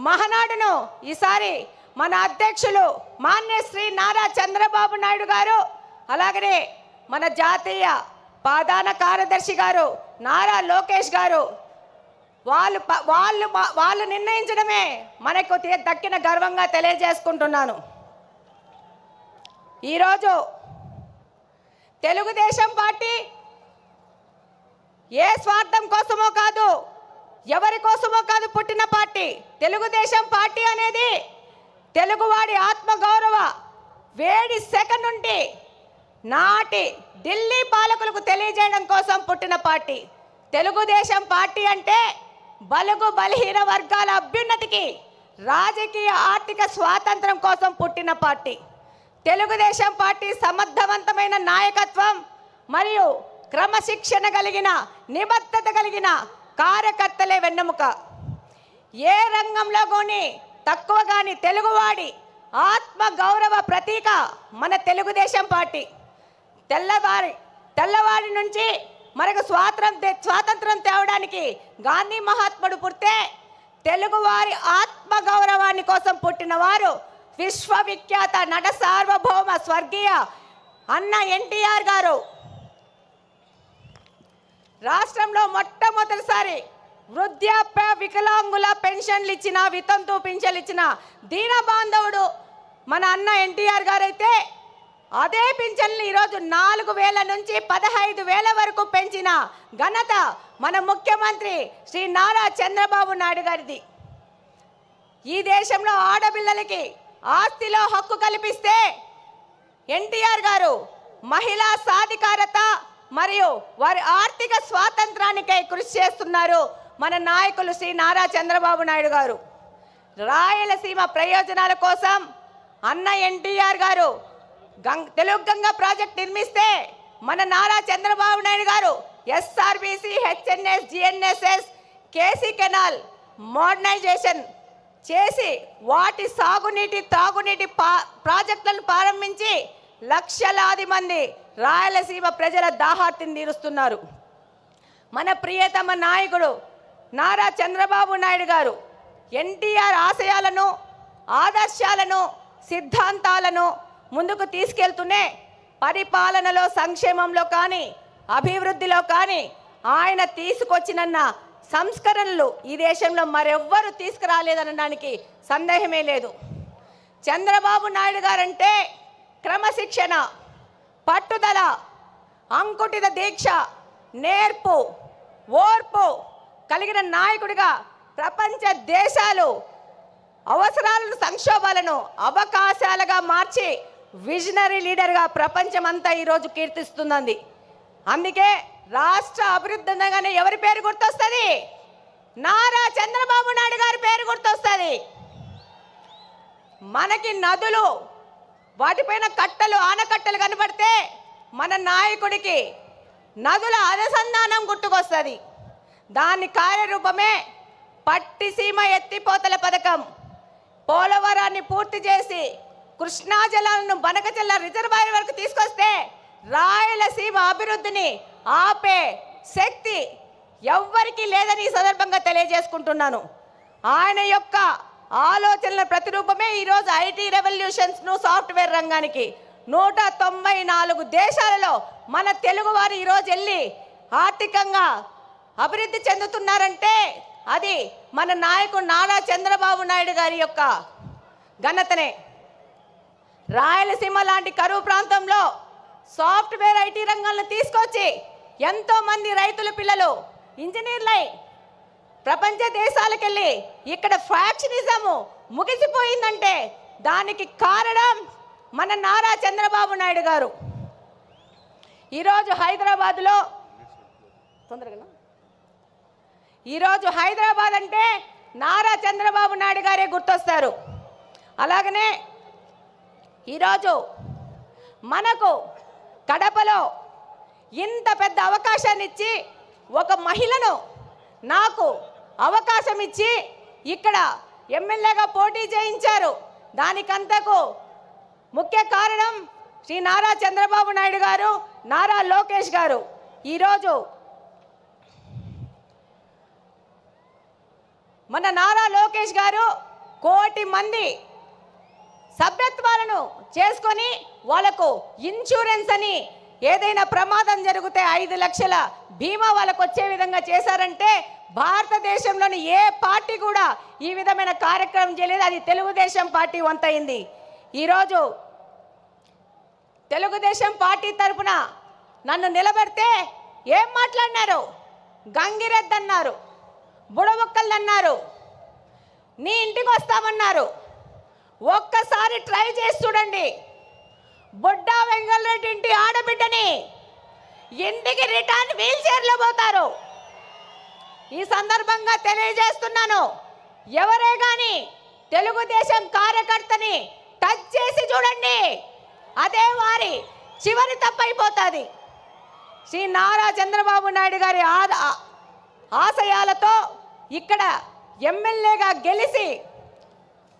మహానాడును ఈసారి మన అధ్యక్షులు మాన్యశ్రీ నారా చంద్రబాబు నాయుడు గారు, అలాగనే మన జాతీయ ప్రధాన కార్యదర్శి గారు నారా లోకేష్ గారు వాళ్ళు నిర్ణయించడమే మనకు దక్కిన గర్వంగా తెలియజేసుకుంటున్నాను. ఈరోజు తెలుగుదేశం పార్టీ ఏ స్వార్థం కోసమో కాదు, ఎవరి కోసమో కాదు పుట్టిన పార్టీ. తెలుగుదేశం పార్టీ అనేది తెలుగువాడి ఆత్మగౌరవ వేడి సెకన్ నుండి నాటి ఢిల్లీ పాలకులకు తెలియజేయడం కోసం పుట్టిన పార్టీ. తెలుగుదేశం పార్టీ అంటే బలుగు బలహీన వర్గాల అభ్యున్నతికి, రాజకీయ ఆర్థిక స్వాతంత్రం కోసం పుట్టిన పార్టీ. తెలుగుదేశం పార్టీ సమర్థవంతమైన నాయకత్వం మరియు క్రమశిక్షణ కలిగిన, నిబద్ధత కలిగిన కార్యకర్తలే వెన్నెముక. ఏ రంగంలో కానీ తక్కువ కానీ తెలుగువాడి ఆత్మ గౌరవ ప్రతీక మన తెలుగుదేశం పార్టీ. తెల్లవారి నుంచి మనకు స్వాతంత్రం తేవడానికి గాంధీ మహాత్ముడు పుడితే తెలుగువారి ఆత్మ గౌరవాన్ని కోసం పుట్టిన వారు విశ్వవిఖ్యాత నట సార్వభౌమ స్వర్గీయ అన్న ఎన్టీఆర్ గారు. రాష్ట్రంలో మొట్టమొదటిసారి వృద్ధాప్య వికలాంగుల పెన్షన్లు ఇచ్చిన, వితంతు పింఛన్లు ఇచ్చిన దీన బాంధవుడు మన అన్న ఎన్టీఆర్ గారు అయితే, అదే పింఛన్లు ఈరోజు 4,000 నుంచి 15,000 వరకు పెంచిన ఘనత మన ముఖ్యమంత్రి శ్రీ నారా చంద్రబాబు నాయుడు గారిది. ఈ దేశంలో ఆడపిల్లలకి ఆస్తిలో హక్కు కల్పిస్తే ఎన్టీఆర్ గారు మహిళా సాధికారత మరియు వారి ఆర్థిక స్వాతంత్రానికై కృషి చేస్తున్నారు మన నాయకులు శ్రీ నారా చంద్రబాబు నాయుడు గారు. రాయలసీమ ప్రయోజనాల కోసం అన్న ఎన్టీఆర్ గారు తెలుగు గంగా ప్రాజెక్ట్ నిర్మిస్తే మన నారా చంద్రబాబు నాయుడు గారు SRBC, HNS, GNSS, KC canal modernisation చేసి వాటి సాగునీటి, తాగునీటి ప్రాజెక్టులను ప్రారంభించి లక్షలాది మంది రాయలసీమ ప్రజల దాహార్తిని తీరుస్తున్నారు. మన ప్రియతమ నాయకుడు నారా చంద్రబాబు నాయుడు గారు ఎన్టీఆర్ ఆశయాలను, ఆదర్శాలను, సిద్ధాంతాలను ముందుకు తీసుకెళ్తూనే పరిపాలనలో, సంక్షేమంలో కానీ, అభివృద్ధిలో కానీ ఆయన తీసుకొచ్చిన సంస్కరణలు ఈ దేశంలో మరెవ్వరూ తీసుకురాలేదనడానికి సందేహమే లేదు. చంద్రబాబు నాయుడు గారంటే క్రమశిక్షణ, పట్టుదల, అంకుటిత దీక్ష, నేర్పు, ఓర్పు కలిగిన నాయకుడిగా ప్రపంచ దేశాలు అవసరాలను, సంక్షోభాలను అవకాశాలుగా మార్చి విజనరీ లీడర్గా ప్రపంచమంతా ఈరోజు కీర్తిస్తున్నది. అందుకే రాష్ట్ర అభివృద్ధి అనగానే ఎవరి పేరు గుర్తొస్తుంది? నారా చంద్రబాబు నాయుడు గారి పేరు గుర్తొస్తుంది. మనకి నదులు, వాటిపైన కట్టలు, ఆనకట్టలు కనబడితే మన నాయకుడికి నదుల అనుసంధానం గుర్తుకొస్తుంది. దాని కార్యరూపమే పట్టిసీమ ఎత్తిపోతల పథకం. పోలవరాన్ని పూర్తి చేసి కృష్ణా జలాలను బనకచెల్ల రిజర్వాయర్ వరకు తీసుకొస్తే రాయలసీమ అభివృద్ధిని ఆపే శక్తి ఎవ్వరికీ లేదని ఈ సందర్భంగా తెలియజేసుకుంటున్నాను. ఆయన యొక్క ఆలోచనల ప్రతిరూపమే ఈరోజు ఐటీ రెవల్యూషన్స్ను, సాఫ్ట్వేర్ రంగానికి 194 దేశాలలో మన తెలుగువారు ఈరోజు వెళ్ళి ఆర్థికంగా అభివృద్ధి చెందుతున్నారంటే అది మన నాయకుడు నారా చంద్రబాబు నాయుడు గారి యొక్క ఘనతనే. రాయలసీమ లాంటి కరువు ప్రాంతంలో సాఫ్ట్వేర్ ఐటీ రంగాలను తీసుకొచ్చి ఎంతో మంది రైతుల పిల్లలు ఇంజనీర్లై ప్రపంచ దేశాలకు వెళ్ళి ఇక్కడ ఫ్యాక్షనిజము ముగిసిపోయిందంటే దానికి కారణం మన నారా చంద్రబాబు నాయుడు గారు. ఈరోజు హైదరాబాద్ అంటే నారా చంద్రబాబు నాయుడు గారే గుర్తొస్తారు. అలాగనే ఈరోజు మనకు కడపలో ఇంత పెద్ద అవకాశాన్ని ఇచ్చి, ఒక మహిళను నాకు అవకాశం ఇచ్చి ఇక్కడ ఎమ్మెల్యేగా పోటీ చేయించారు. దానికంతకు ముఖ్య కారణం శ్రీ నారా చంద్రబాబు నాయుడు గారు, నారా లోకేష్ గారు. ఈరోజు మన నారా లోకేష్ గారు 1 కోటి మంది సభ్యత్వాలను చేసుకొని వాళ్ళకు ఇన్సూరెన్స్ అని ఏదైనా ప్రమాదం జరిగితే 5 లక్షల బీమా వాళ్ళకు వచ్చే విధంగా చేశారంటే భారతదేశంలోని ఏ పార్టీ కూడా ఈ విధమైన కార్యక్రమం చేయలేదు. అది తెలుగుదేశం పార్టీ వంతైంది. ఈరోజు తెలుగుదేశం పార్టీ తరఫున నన్ను నిలబెడితే ఏం మాట్లాడినారు? గంగిరెద్దు అన్నారు, బుడబుక్కలు అన్నారు, నీ ఇంటికి వస్తామన్నారు. ఒక్కసారి ట్రై చేసి చూడండి. బుడ్డా వెంగళరెడ్డి ఇంటి ఆడబిడ్డని ఇంటికి రిటర్న్ వీల్ చైర్లో పోతారు. ఈ సందర్భంగా తెలియజేస్తున్నాను, ఎవరే కానీ తెలుగుదేశం కార్యకర్తని టచ్ చేసి చూడండి, అదే వారి చివరి తప్పైపోతుంది. శ్రీ నారా చంద్రబాబు నాయుడు గారి ఆశయాలతో ఇక్కడ ఎమ్మెల్యేగా గెలిచి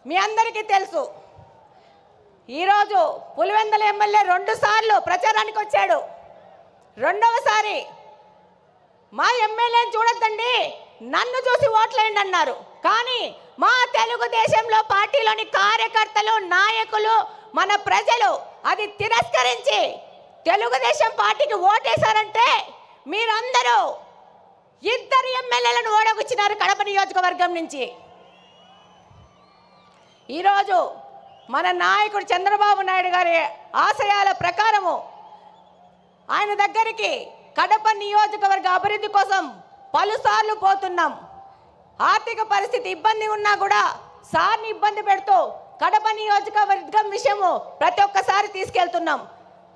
మీ అందరికీ తెలుసు. ఈరోజు పులివెందుల ఎమ్మెల్యే 2 సార్లు ప్రచారానికి వచ్చాడు. రెండవసారి మా ఎమ్మెల్యేని చూడొద్దండి, నన్ను చూసి ఓట్లేయండి అన్నారు. కానీ మా తెలుగుదేశంలో పార్టీలోని కార్యకర్తలు, నాయకులు, మన ప్రజలు అది తిరస్కరించి తెలుగుదేశం పార్టీకి ఓటేశారంటే మీరందరూ 2 ఎమ్మెల్యేలను ఓడగొచ్చినారు కడప నియోజకవర్గం నుంచి. ఈరోజు మన నాయకుడు చంద్రబాబు నాయుడు గారి ఆశయాల ప్రకారము ఆయన దగ్గరికి కడప నియోజకవర్గ అభివృద్ధి కోసం పలుసార్లు పోతున్నాం. ఆర్థిక పరిస్థితి ఇబ్బంది ఉన్నా కూడా సార్ని ఇబ్బంది పెడుతూ కడప నియోజకవర్గం విషయము ప్రతి ఒక్కసారి తీసుకెళ్తున్నాం.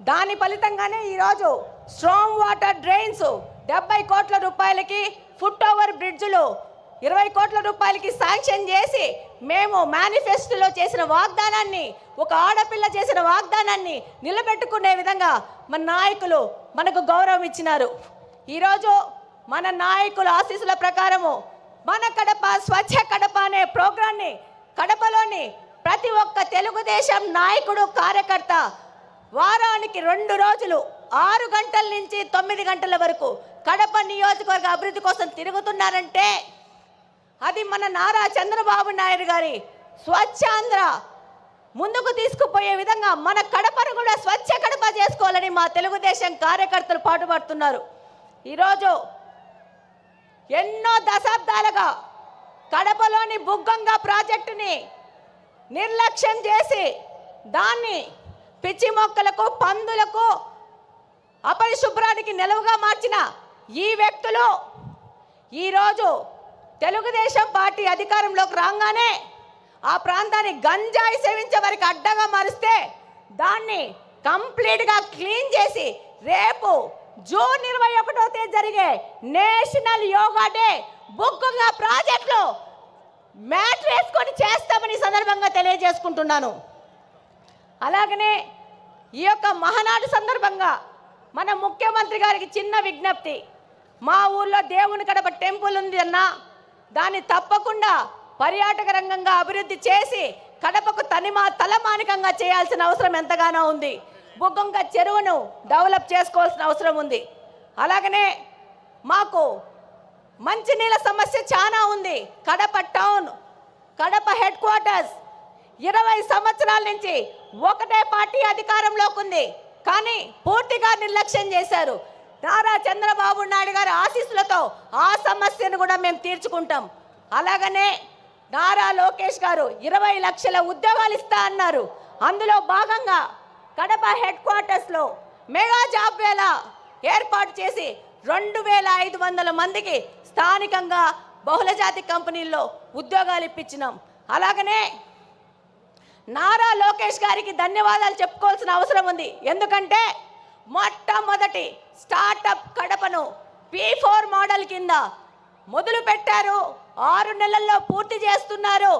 దాని ఫలితంగానే ఈరోజు స్ట్రాంగ్ వాటర్ డ్రైన్స్ 70 కోట్ల రూపాయలకి, ఫుట్ ఓవర్ బ్రిడ్జ్లు 20 కోట్ల రూపాయలకి శాంక్షన్ చేసి మేము మేనిఫెస్టోలో చేసిన వాగ్దానాన్ని, ఒక ఆడపిల్ల చేసిన వాగ్దానాన్ని నిలబెట్టుకునే విధంగా మన నాయకులు మనకు గౌరవం ఇచ్చినారు. ఈరోజు మన నాయకుల ఆశీస్సుల ప్రకారము మన కడప స్వచ్ఛ కడప అనే ప్రోగ్రాన్ని కడపలోని ప్రతి ఒక్క తెలుగుదేశం నాయకుడు, కార్యకర్త వారానికి 2 రోజులు 6 గంటల నుంచి 9 గంటల వరకు కడప నియోజకవర్గ అభివృద్ధి కోసం తిరుగుతున్నారంటే అది మన నారా చంద్రబాబు నాయుడు గారి స్వచ్ఛాంధ్ర ముందుకు తీసుకుపోయే విధంగా మన కడపను కూడా స్వచ్ఛ కడప చేసుకోవాలని మా తెలుగుదేశం కార్యకర్తలు పాటుపడుతున్నారు. ఈరోజు ఎన్నో దశాబ్దాలుగా కడపలోని బుగ్గంగా ప్రాజెక్టుని నిర్లక్ష్యం చేసి దాన్ని పిచ్చి మొక్కలకు, పందులకు, అపరిశుభ్రానికి నిలవుగా మార్చిన ఈ వ్యక్తులు ఈరోజు తెలుగుదేశం పార్టీ అధికారంలోకి రాగానే ఆ ప్రాంతాన్ని గంజాయి సేవించే వారికి అడ్డగా మారిస్తే దాన్ని కంప్లీట్గా క్లీన్ చేసి రేపు జూన్ 21వ తేదీ జరిగే నేషనల్ యోగా డే బుక్గా ప్రాజెక్టులో మ్యాట్ వేసుకొని చేస్తామని సందర్భంగా తెలియజేసుకుంటున్నాను. అలాగనే ఈ యొక్క మహానాడు సందర్భంగా మన ముఖ్యమంత్రి గారికి చిన్న విజ్ఞప్తి. మా ఊర్లో దేవుని కడప టెంపుల్ ఉంది అన్న, దాన్ని తప్పకుండా పర్యాటక రంగంగా అభివృద్ధి చేసి కడపకు తలమానికంగా చేయాల్సిన అవసరం ఎంతగానో ఉంది. బుగ్గంక చెరువును డెవలప్ చేసుకోవాల్సిన అవసరం ఉంది. అలాగనే మాకు మంచినీళ్ళ సమస్య చాలా ఉంది. Kadapa town, Kadapa head quarters 20 సంవత్సరాల నుంచి ఒకటే పార్టీ అధికారంలోకి ఉంది, కానీ పూర్తిగా నిర్లక్ష్యం చేశారు. నారా చంద్రబాబు నాయుడు గారి ఆశీస్సులతో ఆ సమస్యను కూడా మేము తీర్చుకుంటాం. అలాగనే నారా లోకేష్ గారు 20 లక్షల ఉద్యోగాలు ఇస్తా అన్నారు. అందులో భాగంగా కడప హెడ్ క్వార్టర్స్లో మెగా జాబ్ వేళ ఏర్పాటు చేసి 2500 మందికి స్థానికంగా బహుళజాతి కంపెనీల్లో ఉద్యోగాలు ఇప్పించినాం. అలాగనే నారా లోకేష్ గారికి ధన్యవాదాలు చెప్పుకోవాల్సిన అవసరం ఉంది. ఎందుకంటే మొట్టమొదటి స్టార్టప్ కడపను P4 మోడల్ కింద మొదలు పెట్టారు. 6 నెలల్లో పూర్తి చేస్తున్నారు.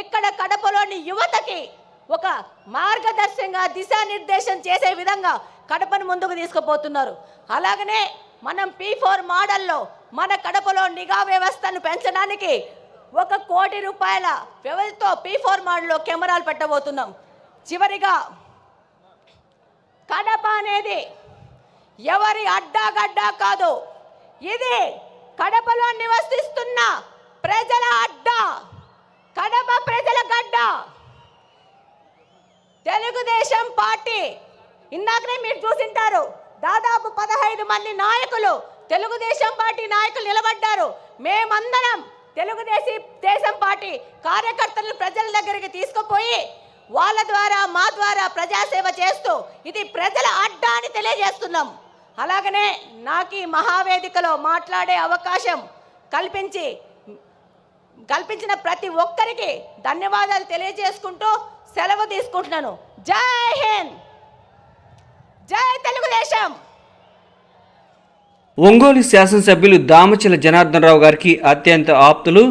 ఇక్కడ కడపలోని యువతకి ఒక మార్గదర్శకంగా దిశానిర్దేశం చేసే విధంగా కడపను ముందుకు తీసుకుపోతున్నారు. అలాగనే మనం P4 మోడల్లో మన కడపలో నిఘా వ్యవస్థను పెంచడానికి 1 కోటి రూపాయల వ్యవధితో P4 మోడల్లో కెమెరాలు పెట్టబోతున్నాం. చివరిగా కడప అనేది ఎవరి అడ్డాగడ్డా కాదు, ఇది కడపలో నివసిస్తున్న ప్రజల అడ్డా, కడప ప్రజల గడ్డ. తెలుగుదేశం పార్టీ ఇందాకనే మీరు చూసింటారు, దాదాపు 15 మంది నాయకులు తెలుగుదేశం పార్టీ నాయకులు నిలబడ్డారు. మేమందరం తెలుగుదేశం పార్టీ కార్యకర్తలను ప్రజల దగ్గరికి తీసుకుపోయి వాళ్ళ ద్వారా మా ద్వారా ప్రజాసేవ చేస్తూ ఇది ప్రజల అడ్డా అని తెలియజేస్తున్నాం. అలాగనే నాకు ఈ మహావేదికలో మాట్లాడే అవకాశం కల్పించిన ప్రతి ఒక్కరికి ధన్యవాదాలు తెలియజేసుకుంటూ సెలవు తీసుకుంటున్నాను. జై హింద్, జై తెలుగుదేశం. ఒంగోలు శాసనసభ్యులు దామచల జనార్దన్ రావు గారికి అత్యంత ఆప్తులు,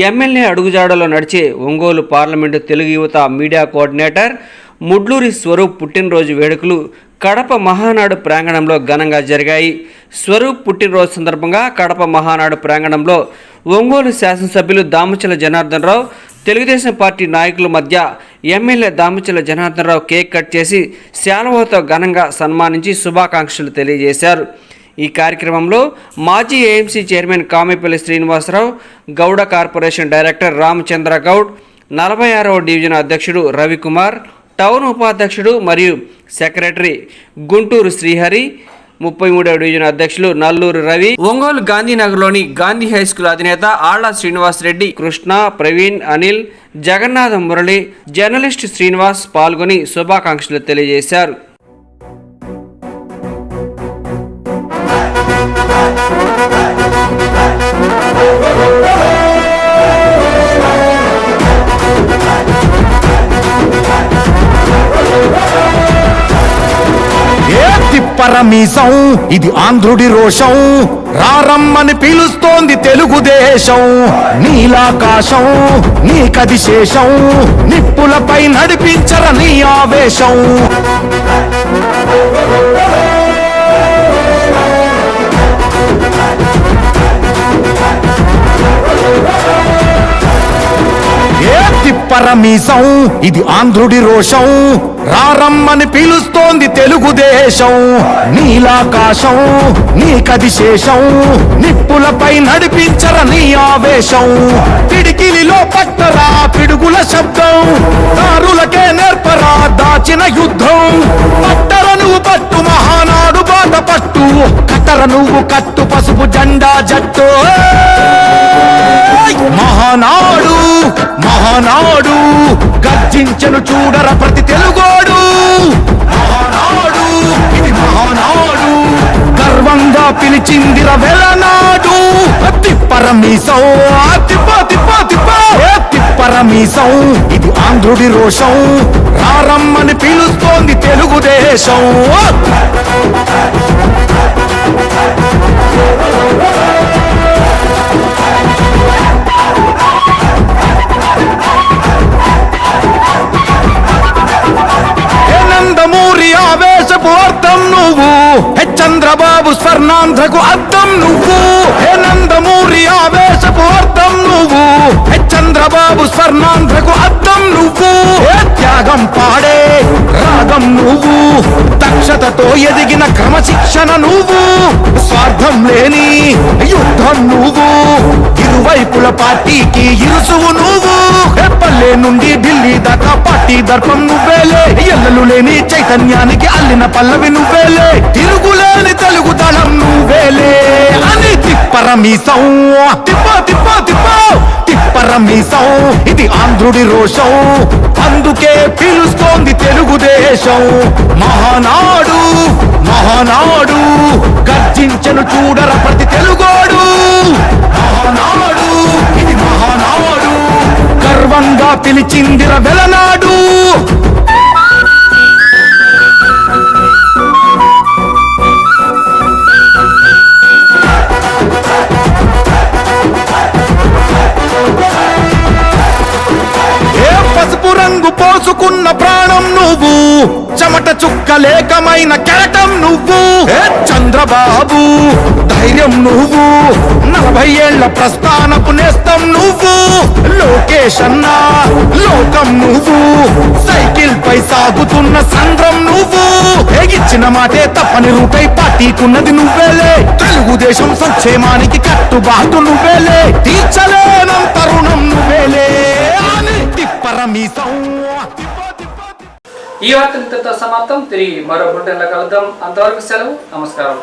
ఎమ్మెల్యే అడుగుజాడలో నడిచే ఒంగోలు పార్లమెంటు తెలుగు యువత మీడియా కోఆర్డినేటర్ ముడ్లూరి స్వరూప్ పుట్టినరోజు వేడుకలు కడప మహానాడు ప్రాంగణంలో ఘనంగా జరిగాయి. స్వరూప్ పుట్టినరోజు సందర్భంగా కడప మహానాడు ప్రాంగణంలో ఒంగోలు శాసనసభ్యులు దామచల జనార్దన్ రావు, తెలుగుదేశం పార్టీ నాయకుల మధ్య MLA Damachala Janardhan Rao cake cut చేసి శాలువాతో ఘనంగా సన్మానించి శుభాకాంక్షలు తెలియజేశారు. ఈ కార్యక్రమంలో మాజీ AMC chairman Kamepalli Srinivasarao, Gouda corporation director Ramachandra Goud, 46వ డివిజన్ అధ్యక్షుడు రవికుమార్, టౌన్ ఉపాధ్యక్షుడు మరియు సెక్రటరీ గుంటూరు శ్రీహరి, 33వ డివిజన్ అధ్యక్షులు నల్లూరు రవి, ఒంగోలు గాంధీనగర్లోని గాంధీ హై స్కూల్ అధినేత ఆళ్ల శ్రీనివాస్ రెడ్డి, కృష్ణ, ప్రవీణ్, అనిల్, జగన్నాథ మురళి, జర్నలిస్ట్ శ్రీనివాస్ పాల్గొని శుభాకాంక్షలు తెలియజేశారు. పరమీసం ఇది ఆంధ్రుడి రోషం, రారమ్మని పిలుస్తోంది తెలుగుదేశం. నీలాకాశం నీకది శేషం, నిప్పులపై నడిపించర నీ ఆవేశం. పరమీసం ఇది ఆంధ్రుడి రోషం, రారమ్మని పిలుస్తోంది తెలుగుదేశం. నీలాకాశం నీకది శేషం, నిప్పులపై నడిపించర నీ ఆవేశం. పిడికిలిలో పట్టరా పిడుగుల శబ్దం, దారులకే నేర్పరా దాచిన యుద్ధం. పట్టర నువ్వు పట్టు మహానాడు బాట పట్టు, కట్టర నువ్వు కట్టు పసుపు జెండా జట్టు. మహానాడు మహానాడు గర్జించను చూడర ప్రతి తెలుగోడు. మహానాడు ఇది మహానాడు, గర్వంగా పిలిచిందిర తిప్పరమీసం తిప్ప తిప్ప తిప్ప తిప్పరమీసం ఇది ఆంధ్రుడి రోషం రారమ్మని పిలుస్తోంది తెలుగుదేశం నందమూరి ఆవేశపు అర్థం నువ్వు చంద్రబాబు స్వర్ణాంధ్రకు అర్థం నువ్వు నందమూరి ఆవేశపు అర్థం నువ్వు చంద్రబాబు స్వర్ణాంధ్రకు అర్థం నువ్వు త్యాగం పాడే రాగం నువ్వు దక్షతతో ఎదిగిన క్రమశిక్షణ నువ్వు స్వార్థం లేని యుద్ధం నువ్వు ఇరువైపుల పార్టీకి ఇరుసువు నువ్వు పల్లె నుండి ఢిల్లీ దాకా పార్టీ దర్పం నువ్వేలే ఎల్లలు లేని చైతన్యానికి అల్లిన పల్లవి నువ్వేలే తిరుగులేని తెలుగు దళం నువ్వేలే అని తిప్పరమీసం తిప్ప తిప్ప తిప్ప తిప్పరమీసం ఇది ఆంధ్రుడి రోషం అందుకే పిలుస్తోంది తెలుగుదేశం మహానాడు మహానాడు గర్జించను చూడర ప్రతి తెలుగోడు మహానాడు ఇది మహానాడు గర్వంగా పిలిచిందిర వెలనాడు పసుపు రంగు పోసుకున్న ప్రాణం నువ్వు చెమట చుక్కలేకమైన కెరటం నువ్వు చంద్రబాబు ధైర్యం నువ్వు 40 ఏళ్ల ప్రస్థానపు నేస్తం నువ్వు లోకేష్ అన్నా లోకం నువ్వు సైకిల్ పై సాగుతున్న సంద్రం నువ్వు ఇచ్చిన మాటే తప్పని రూపై పార్టీకున్నది నువ్వేలే తెలుగుదేశం సంక్షేమానికి కట్టుబాటు నువ్వేలే తీర్చలేనం తరుణం నువ్వేలే తిప్పరమీసం ఈ వార్త ఇంతటితో సమాప్తం. తిరిగి మరో బులెటిన్లో కలుద్దాం. అంతవరకు సెలవు. నమస్కారం.